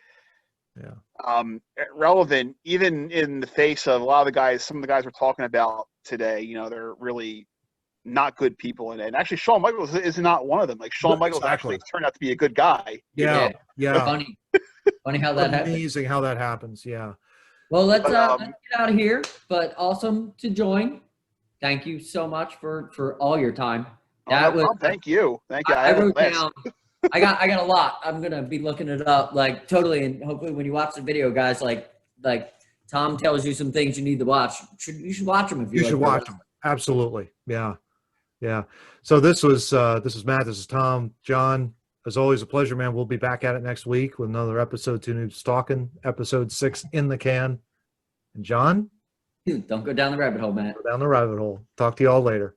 relevant, even in the face of a lot of the guys. Some of the guys we're talking about today, they're really not good people, and actually Shawn Michaels is not one of them. Like Shawn Michaels actually turned out to be a good guy. Yeah. Funny how that happens. Amazing how that happens. Yeah. Well, let's get out of here. But awesome to join. Thank you so much for all your time. Thank you. I wrote down. I got a lot. I'm gonna be looking it up like totally, and hopefully when you watch the video, guys, like Tom tells you some things you need to watch. You should watch them if you should watch them. Absolutely. Yeah. So this is Matt. This is Tom. John. As always, a pleasure, man. We'll be back at it next week with another episode, Two Noobs Talking, episode 6 in the can. And John? Don't go down the rabbit hole, Matt. Go down the rabbit hole. Talk to you all later.